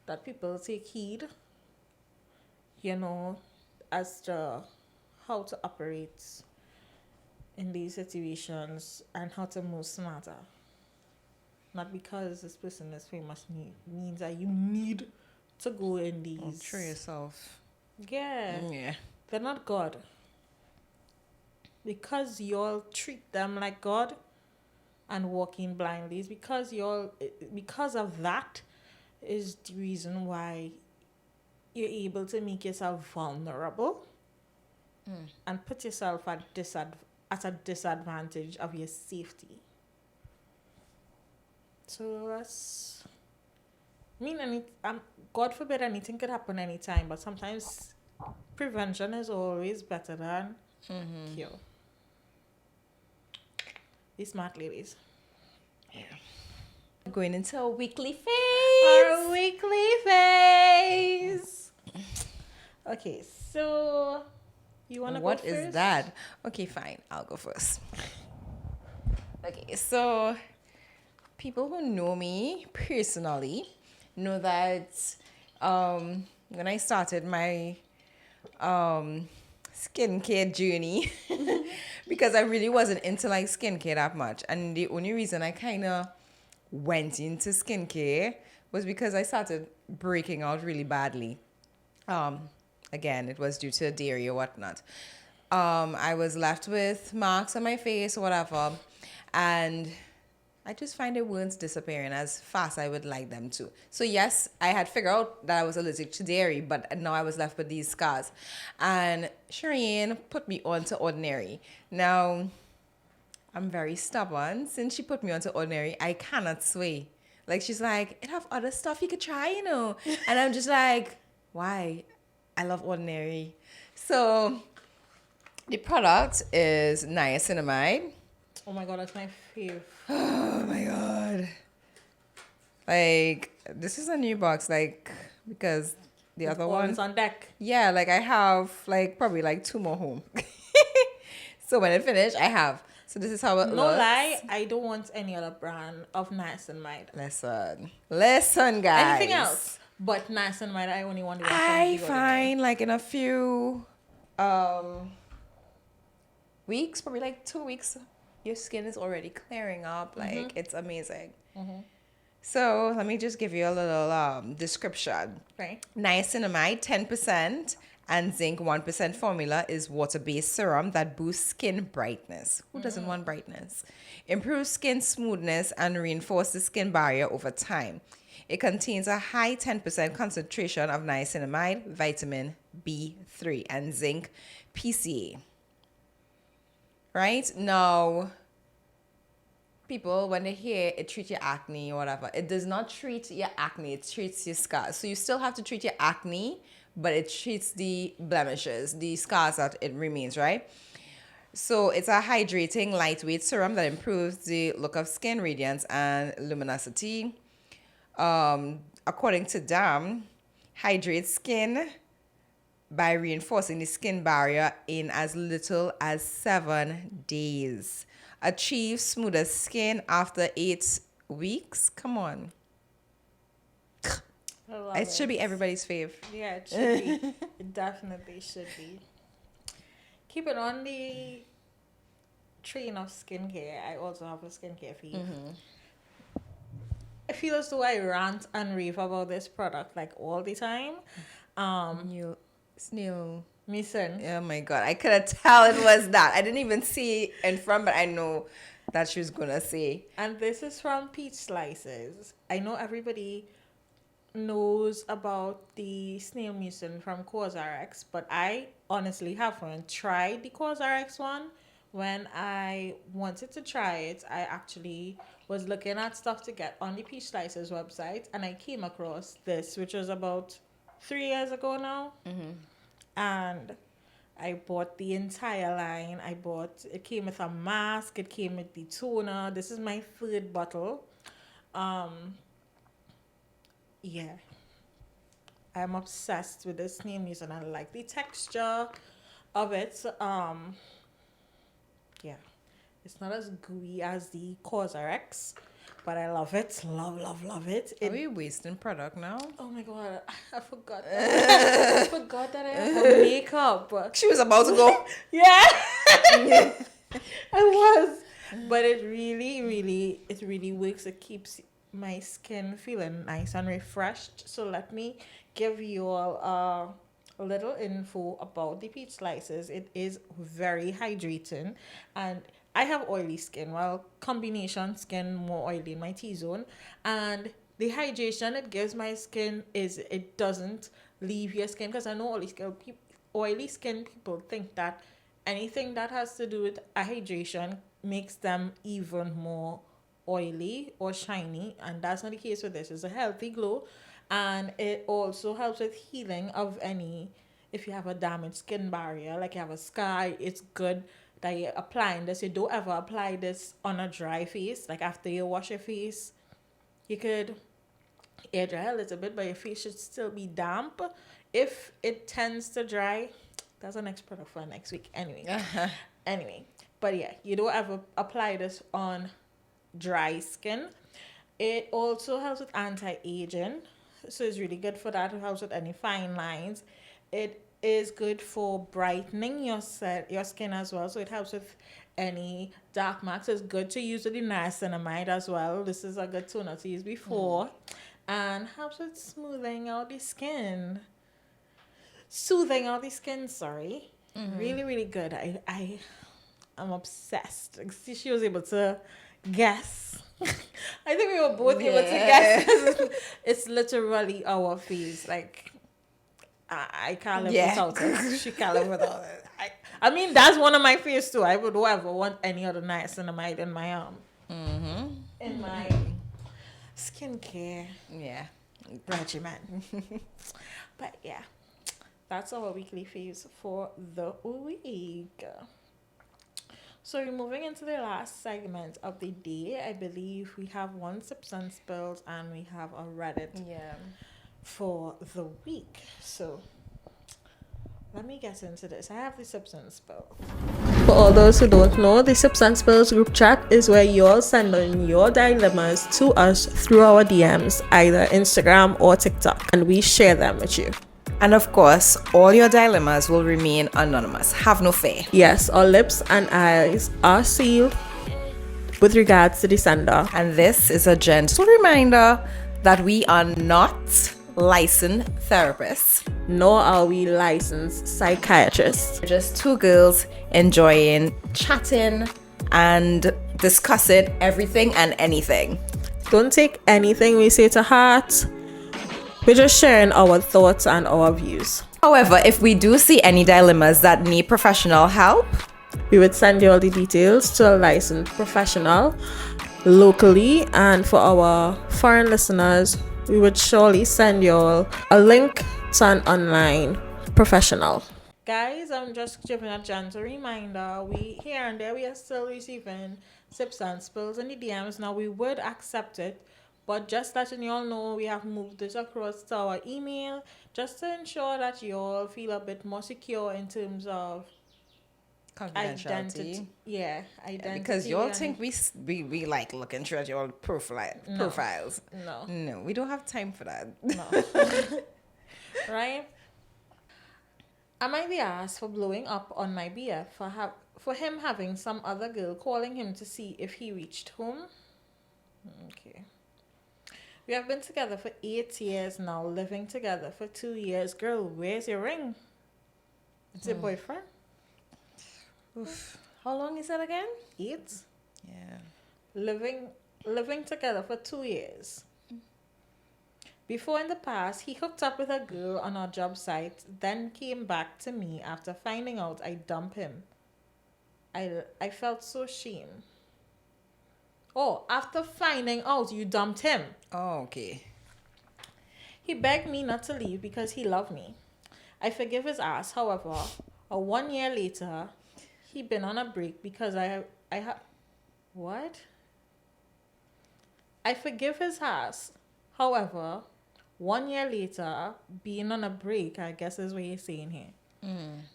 that people take heed, you know, as to how to operate in these situations and how to move smarter. Not because this person is famous means that you need to go in these. Oh, true yourself. Yeah. They're not God. Because y'all treat them like God and walking blindly, is because of that is the reason why you're able to make yourself vulnerable and put yourself at a disadvantage of your safety. So that's God forbid anything could happen anytime, but sometimes prevention is always better than cure. These smart ladies. Yeah. Going into a weekly phase. Our weekly phase. Okay, so you wanna What go first? is that? Okay, fine. I'll go first. Okay, so people who know me personally know that when I started my skincare journey, because I really wasn't into like skincare that much, and the only reason I kind of went into skincare was because I started breaking out really badly. Again, it was due to dairy or whatnot. I was left with marks on my face or whatever, and I just find the wounds disappearing as fast as I would like them to. So yes, I had figured out that I was allergic to dairy, but now I was left with these scars. And Sherain put me on to Ordinary. Now, I'm very stubborn. Since she put me onto Ordinary, I cannot sway. Like, she's like, it have other stuff you could try, you know. And I'm just like, why? I love Ordinary. So, the product is niacinamide. Oh my god, that's my fave. Oh my god. Like, this is a new box, like, because the other One's one. on deck. Yeah, like, I have, like, probably, like, 2 more home. So, when it finished, I have. So, this is how it looks. No lie, I don't want any other brand of niacinamide. Listen, guys. Anything else but niacinamide, I only want the one from I the find, like, in a few weeks, probably, like, 2 weeks, your skin is already clearing up. Like, it's amazing. So let me just give you a little description. Right. Niacinamide 10% and zinc 1% formula is water-based serum that boosts skin brightness. Who doesn't want brightness? Improves skin smoothness and reinforces skin barrier over time. It contains a high 10% concentration of niacinamide, vitamin B3, and zinc PCA. Right? Now, people, when they hear it treats your acne or whatever, it does not treat your acne, it treats your scars. So you still have to treat your acne, but it treats the blemishes, the scars that it remains, right? So it's a hydrating, lightweight serum that improves the look of skin, radiance, and luminosity. According to DAM, hydrates skin by reinforcing the skin barrier in as little as 7 days. Achieve smoother skin after 8 weeks. Come on. It should be everybody's fave. Yeah, it should be. It definitely should be. Keep it on the train of skincare, I also have a skincare fave. I feel as though I rant and rave about this product like all the time. New SnL. Listen, Oh my god, I could tell it was that. I didn't even see it in front, but I know that she was gonna say. and this is from Peach Slices. I know everybody knows about the snail mucin from CauseRx, but I honestly haven't tried the CauseRx one. When I wanted to try it, I actually was looking at stuff to get on the Peach Slices website, and I came across this, which was about 3 years ago now. And I bought the entire line. It came with a mask, it came with the toner. This is my third bottle. Yeah, I'm obsessed with this snail mucin, and I like the texture of it. Yeah, it's not as gooey as the CauseRx, but I love it. Love it. Are we wasting product now? Oh my god, I forgot. I forgot that I have makeup. She was about to go. Yeah, I was. But it really works. It keeps my skin feeling nice and refreshed. So let me give you all a little info about the peach slices. It is very hydrating, and I have oily skin. Well, combination skin, more oily in my T-zone, and the hydration it gives my skin is it doesn't leave your skin, because I know oily skin people think that anything that has to do with hydration makes them even more oily or shiny, and that's not the case with this. It's a healthy glow, and it also helps with healing of any, if you have a damaged skin barrier, like you have a scar. It's good that you're applying this. You don't ever apply this on a dry face. Like after you wash your face, you could air dry a little bit, but your face should still be damp. If it tends to dry, that's the next product for next week. Anyway, but yeah, you don't ever apply this on dry skin. It also helps with anti-aging, so it's really good for that. It helps with any fine lines. It is good for brightening your skin as well, so it helps with any dark marks. It's good to use with the niacinamide as well. This is a good toner to use before, and helps with soothing out the skin. Sorry. Really good. I'm obsessed. See, she was able to guess. I think we were both able to guess. It's literally our face. Like, I can't live without it. She can't live without it. I mean, that's one of my fears too. I would never want any other niacinamide in my in my skincare regimen. But yeah, that's our weekly faves for the week. So we're moving into the last segment of the day. I believe we have one Sips and Spills, and we have a Reddit for the week. So let me get into this. I have the Sips and Spills. For all those who don't know, the Sips and Spills group chat is where you all send in your dilemmas to us through our DMs, either Instagram or TikTok, and we share them with you. And of course, all your dilemmas will remain anonymous. Have no fear. Yes, our lips and eyes are sealed with regards to the sender. And this is a gentle reminder that we are not licensed therapists, nor are we licensed psychiatrists. We're just two girls enjoying chatting and discussing everything and anything. Don't take anything we say to heart. We're just sharing our thoughts and our views. However, if we do see any dilemmas that need professional help, we would send you all the details to a licensed professional locally. And for our foreign listeners, we would surely send you all a link to an online professional. Guys, I'm just giving a gentle reminder. We here and there we are still receiving sips and spills in the DMs. Now we would accept it, but just letting you all know, we have moved this across to our email just to ensure that you all feel a bit more secure in terms of confidentiality. Identity. Because you all think we like looking through at your profiles. No, we don't have time for that. No. Right? I might be asked for blowing up on my BF for him having some other girl calling him to see if he reached home. Okay. We have been together for 8 years now, living together for 2 years. Girl, where's your ring? It's your boyfriend? Oof. How long is that again? 8. Yeah. Living together for 2 years. Before in the past, he hooked up with a girl on our job site, then came back to me after finding out I dumped him. I felt so ashamed. Oh, after finding out you dumped him. Oh, okay. He begged me not to leave because he loved me. I forgive his ass. However, 1 year later, he been on a break because what? I forgive his ass. However, 1 year later, being on a break, I guess is what he's saying here.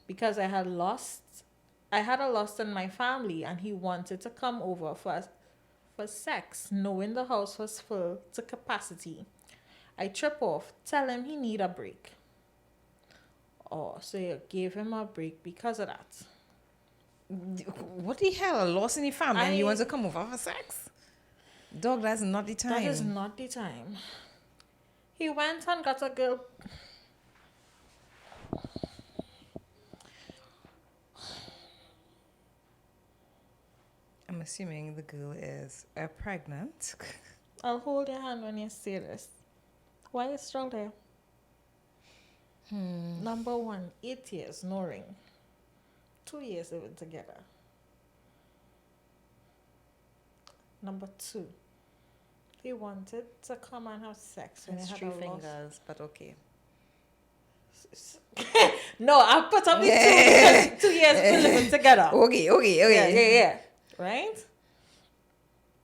Because I had a loss in my family, and he wanted to come over for sex, knowing the house was full to capacity. I trip off, tell him he need a break. Oh, so you gave him a break because of that. What the hell? A loss in your family and you want to come over for sex? Dog, that's not the time. That is not the time. He went and got a girl. I'm assuming the girl is pregnant. I'll hold your hand when you say this. Why is strong there? Number 1, 8 years, no ring. 2 years living together. Number 2, he wanted to come and have sex when he had 3 a loss. fingers, but okay. No, I'll put up with 2 because 2 years been living together. Okay. Yeah. Right?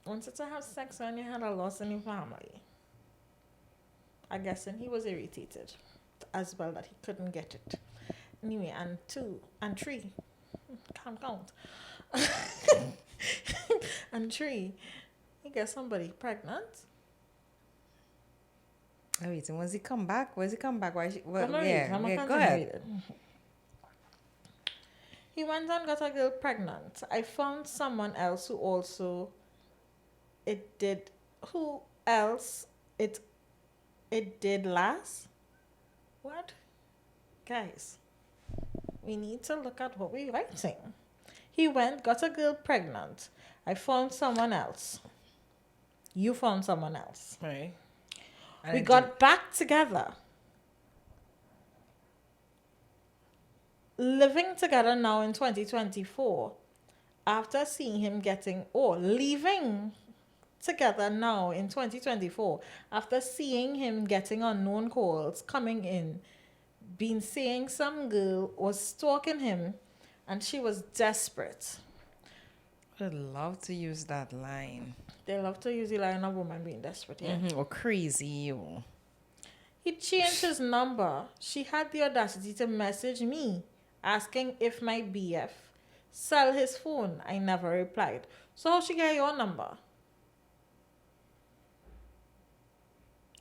Wanted to have sex when you had a loss in your family. I guess, and he was irritated as well that he couldn't get it. Anyway, and 2 and 3. Can't count. And 3. He gets somebody pregnant. Oh, wait, and once he come back? Why? Go ahead. He went and got a girl pregnant. I found someone else who also it did last. What? Guys, we need to look at what we're writing. He went, got a girl pregnant. I found someone else. You found someone else. Right. We got back together. Living together now in 2024. After seeing him leaving together now in 2024. After seeing him getting unknown calls, coming in, been saying some girl was stalking him, and she was desperate. I'd love to use that line. They love to use the line of woman being desperate, yeah. Or crazy. Or... He changed his number. She had the audacity to message me, asking if my BF sell his phone. I never replied. So how she get your number?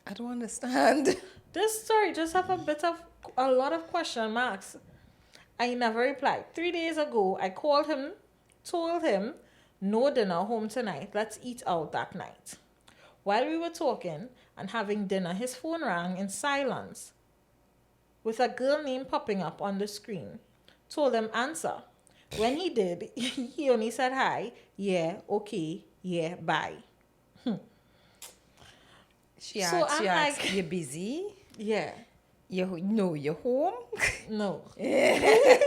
I don't understand. This story just have a lot of question marks. I never replied. 3 days ago, I called him, told him, no dinner home tonight. Let's eat out that night. While we were talking and having dinner, his phone rang in silence with a girl name popping up on the screen. Told him answer. When he did, he only said hi, yeah, okay, yeah, bye. She asked, you busy? Yeah. You're home? No. Yeah.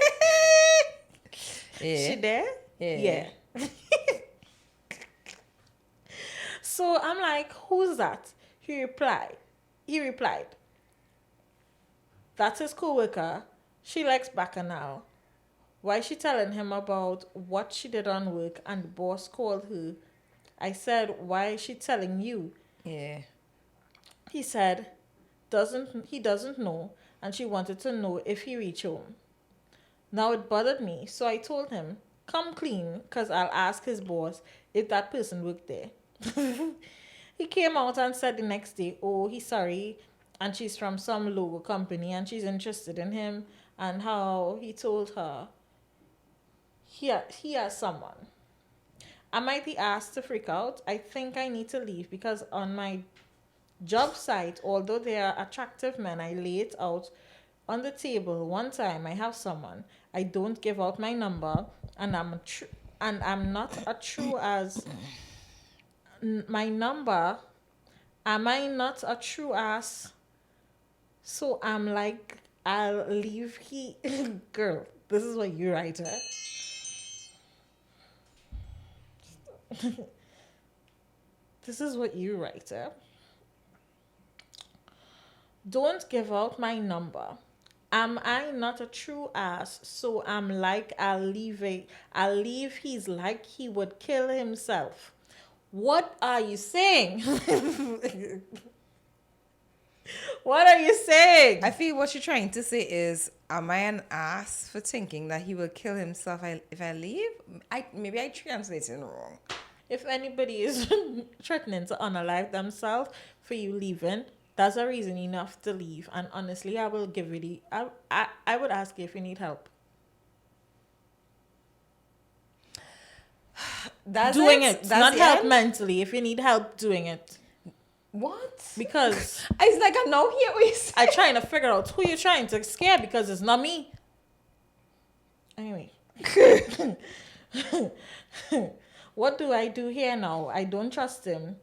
She there? Yeah. So I'm like, who's that? He replied, that's his co-worker. She likes Bacchanal. Why she telling him about what she did on work and the boss called her? I said, why is she telling you? Yeah. He said, he doesn't know, and she wanted to know if he reached home. Now it bothered me, so I told him, come clean, because I'll ask his boss if that person worked there. He came out and said the next day, oh, he's sorry, and she's from some logo company, and she's interested in him, and how he told her he has someone. I might be asked to freak out. I think I need to leave because on my job site, although they are attractive men, I lay it out on the table. One time I have someone. I don't give out my number, and I'm not a true as my number. Am I not a true ass? So I'm like, I'll leave he girl. This is what you write, eh? This is what you write, eh? Don't give out my number. Am I not a true ass? So I'm like, I'll leave. He's like he would kill himself. What are you saying? What are you saying? I feel what you're trying to say is, am I an ass for thinking that he will kill himself if I leave? Maybe I translated it wrong. If anybody is threatening to unalive themselves for you leaving, that's a reason enough to leave. And honestly, I will give you I would ask you if you need help. That's doing it. That's Not the help end? mentally. If you need help doing it. What? Because I was like, I know here what you say. I'm trying to figure out who you're trying to scare because it's not me. Anyway. What do I do here now? I don't trust him.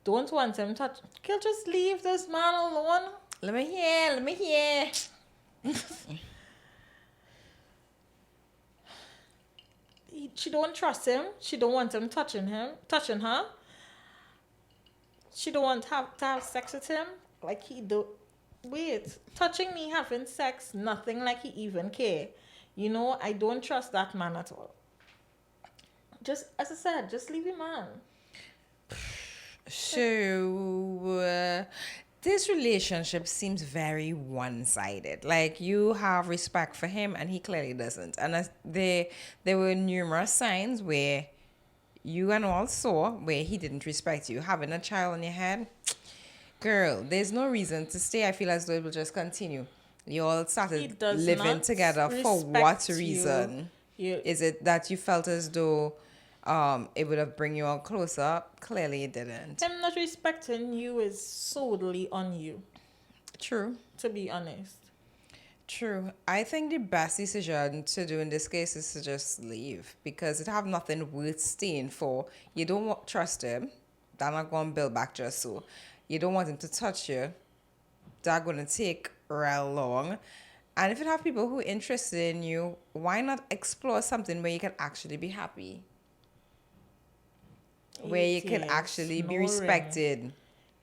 Don't want him touch. He'll just leave this man alone. Let me hear. She don't trust him. She don't want him touching her. She don't want to have sex with him like he do. Wait, touching me, having sex, nothing like he even care. You know, I don't trust that man at all. Just, as I said, just leave him, man. So, this relationship seems very one-sided. Like, you have respect for him and he clearly doesn't. And there were numerous signs where you and all saw where he didn't respect you. Having a child on your head, girl, there's no reason to stay. I feel as though it will just continue. You all started living together for what reason? Is it that you felt as though it would have bring you all closer? Clearly it didn't. Him not respecting you is solely on you. True. To be honest. True. I think the best decision to do in this case is to just leave because it have nothing worth staying for. You don't trust him. They're not going to build back just so. You don't want him to touch you. They're going to take real long. And if you have people who are interested in you, why not explore something where you can actually be happy? Where you can actually be respected.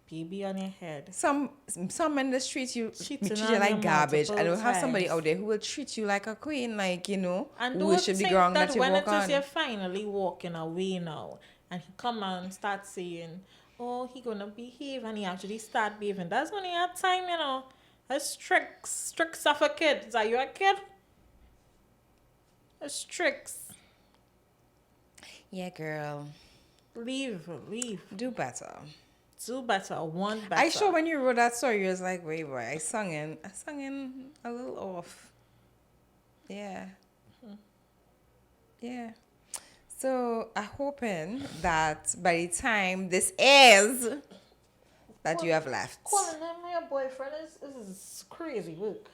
Baby on your head. Some in the street treat you like garbage, and you'll have somebody out there who will treat you like a queen, like, you know, and worship the ground that you walk on. When it is you're finally walking away now, and he come and start saying, oh, he gonna behave, and he actually start behaving, that's when he had time, you know. A strict suffer kid. Is that you a kid? A strict. Yeah, girl. Leave. Do better. Want better. I sure when you wrote that story, you was like, wait, boy, I sung in a little off. Yeah. Yeah. So I'm hoping that by the time this airs, that you have left. Calling him your boyfriend is crazy work.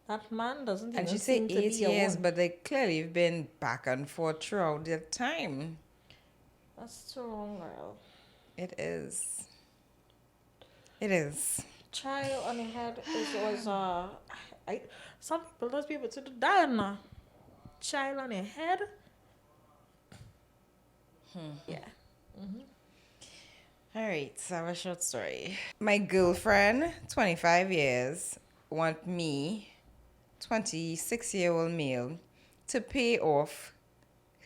That man doesn't even seem to be 8 years, but they clearly have been back and forth throughout their time. That's too wrong, girl. It is. It is. Child on your head some people does people to do that now. Child on your head. Yeah. Mm-hmm. All right, so I have a short story. My girlfriend, 25 years, want me, 26-year-old male, to pay off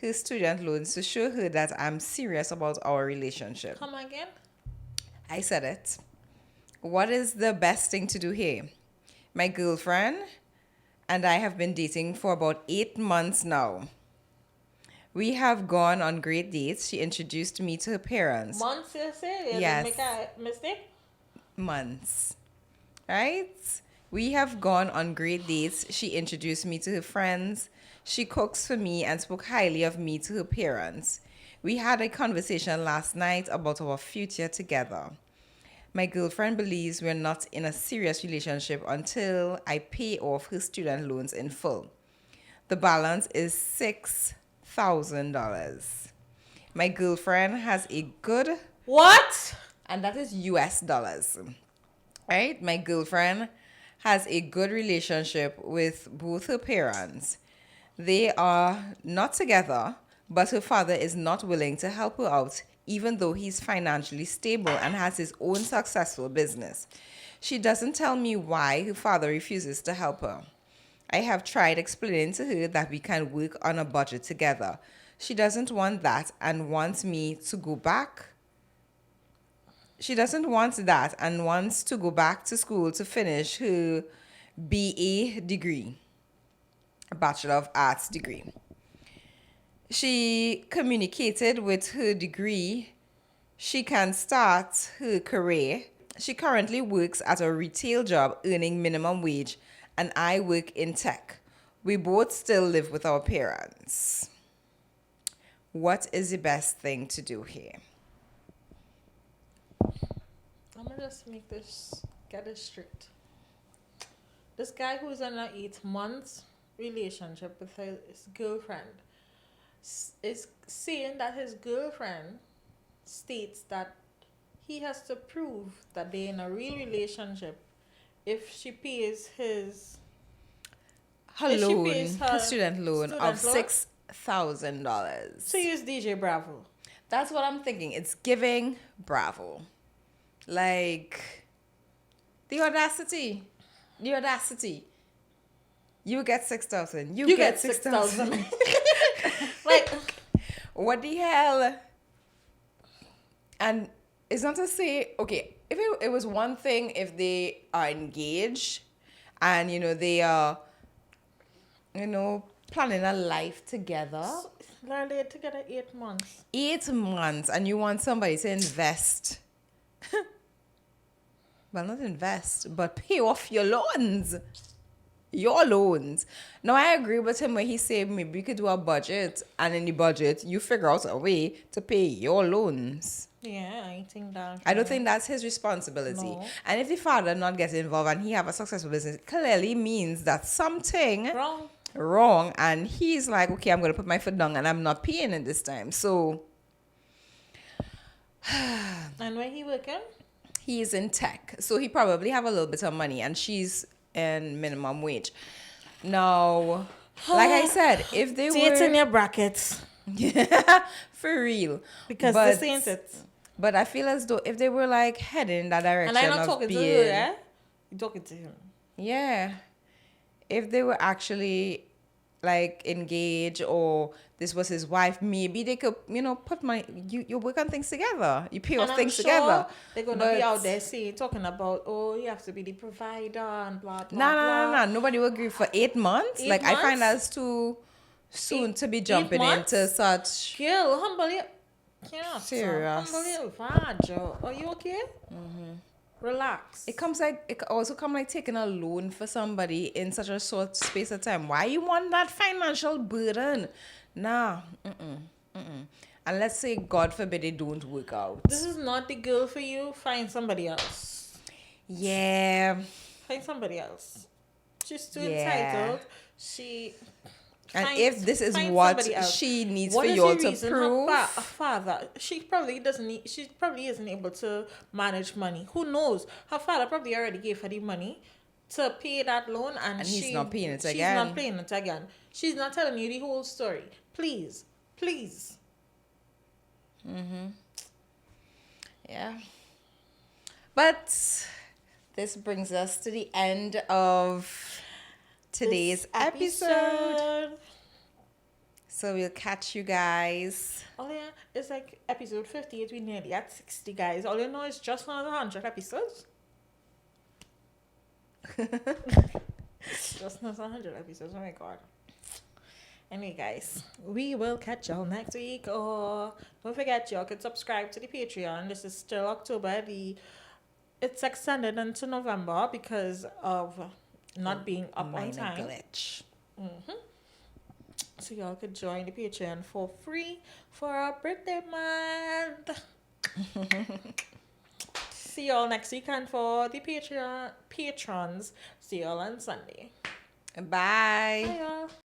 her student loans to show her that I'm serious about our relationship. Come again? I said it. What is the best thing to do here? My girlfriend and I have been dating for about 8 months now. We have gone on great dates. She introduced me to her parents. Months, you say? You yes. Didn't make a mistake? Months. Right? We have gone on great dates. She introduced me to her friends. She cooks for me and spoke highly of me to her parents. We had a conversation last night about our future together. My girlfriend believes we're not in a serious relationship until I pay off her student loans in full. The balance is $6,000. My girlfriend has a good, What? and that is US dollars. Right? My girlfriend has a good relationship with both her parents. They are not together, but her father is not willing to help her out, even though he's financially stable and has his own successful business. She doesn't tell me why her father refuses to help her. I have tried explaining to her that we can work on a budget together. She doesn't want that and wants me to go back. She doesn't want that and wants to go back to school to finish her BA degree, a Bachelor of Arts degree. She communicated with her degree. She can start her career. She currently works at a retail job earning minimum wage, and I work in tech. We both still live with our parents. What is the best thing to do here? I'm gonna just get this straight. This guy who's in an 8 months relationship with his girlfriend is saying that his girlfriend states that he has to prove that they're in a real relationship if she pays his Her if she loan, pays her student loan of student loan. $6,000. So use DJ Bravo. That's what I'm thinking. It's giving Bravo. Like, the audacity. The audacity. You get 6,000. You get 6,000. Like, What the hell? And it's not to say, okay, if it was one thing if they are engaged and, they are, planning a life together. they're together 8 months. 8 months and you want somebody to invest. Well, not invest, but pay off your loans. Your loans. Now, I agree with him when he said maybe you could do a budget, and in the budget, you figure out a way to pay your loans. Yeah, I think that. I don't think that's his responsibility. No. And if the father not get involved and he have a successful business, it clearly means that something wrong. And he's like, okay, I'm going to put my foot down and I'm not paying it this time. So. And where he working? He is in tech, so he probably have a little bit of money, and she's in minimum wage. Now, like I said, if they Dates in were your brackets. for real, Because this ain't it. But I feel as though if they were like heading in that direction, And I'm not of talking being, to her, yeah? You're talking to him. Yeah, if they were actually like engaged or this was his wife, maybe they could, put money. You work on things together. You pay off And things I'm sure together. they're gonna be out there talking about, oh, you have to be the provider and blah blah. No. Nobody will agree for 8 months. 8 like months? I find that's too soon to be jumping months? into such. Girl, humble you. Yeah, Serious. Humble you, Vajo. Are you okay? Relax. It also come like taking a loan for somebody in such a short space of time. Why you want that financial burden? Nah. And let's say, God forbid, it don't work out. This is not the girl for you. Find somebody else. Yeah. Find somebody else. She's too Yeah. entitled. And if this is find what somebody else. she needs What for is you all the to reason prove. Her father, she probably isn't able to manage money. Who knows? Her father probably already gave her the money to pay that loan, and he's not paying it She's again. not paying it again. She's not telling you the whole story. Please. Yeah. But this brings us to the end of today's This episode. So we'll catch you guys. Oh yeah, it's like episode 58. We nearly at 60, guys. All you know is just another 100 episodes. Just another 100 episodes. Oh my god. Anyway, guys, we will catch y'all next week. Or don't forget, y'all can subscribe to the Patreon. This is still October the it's extended into November because of not being up on Minor time. glitch. So y'all could join the Patreon for free for our birthday month. See y'all next week, and for the patrons, see y'all on Sunday. Bye. Bye y'all.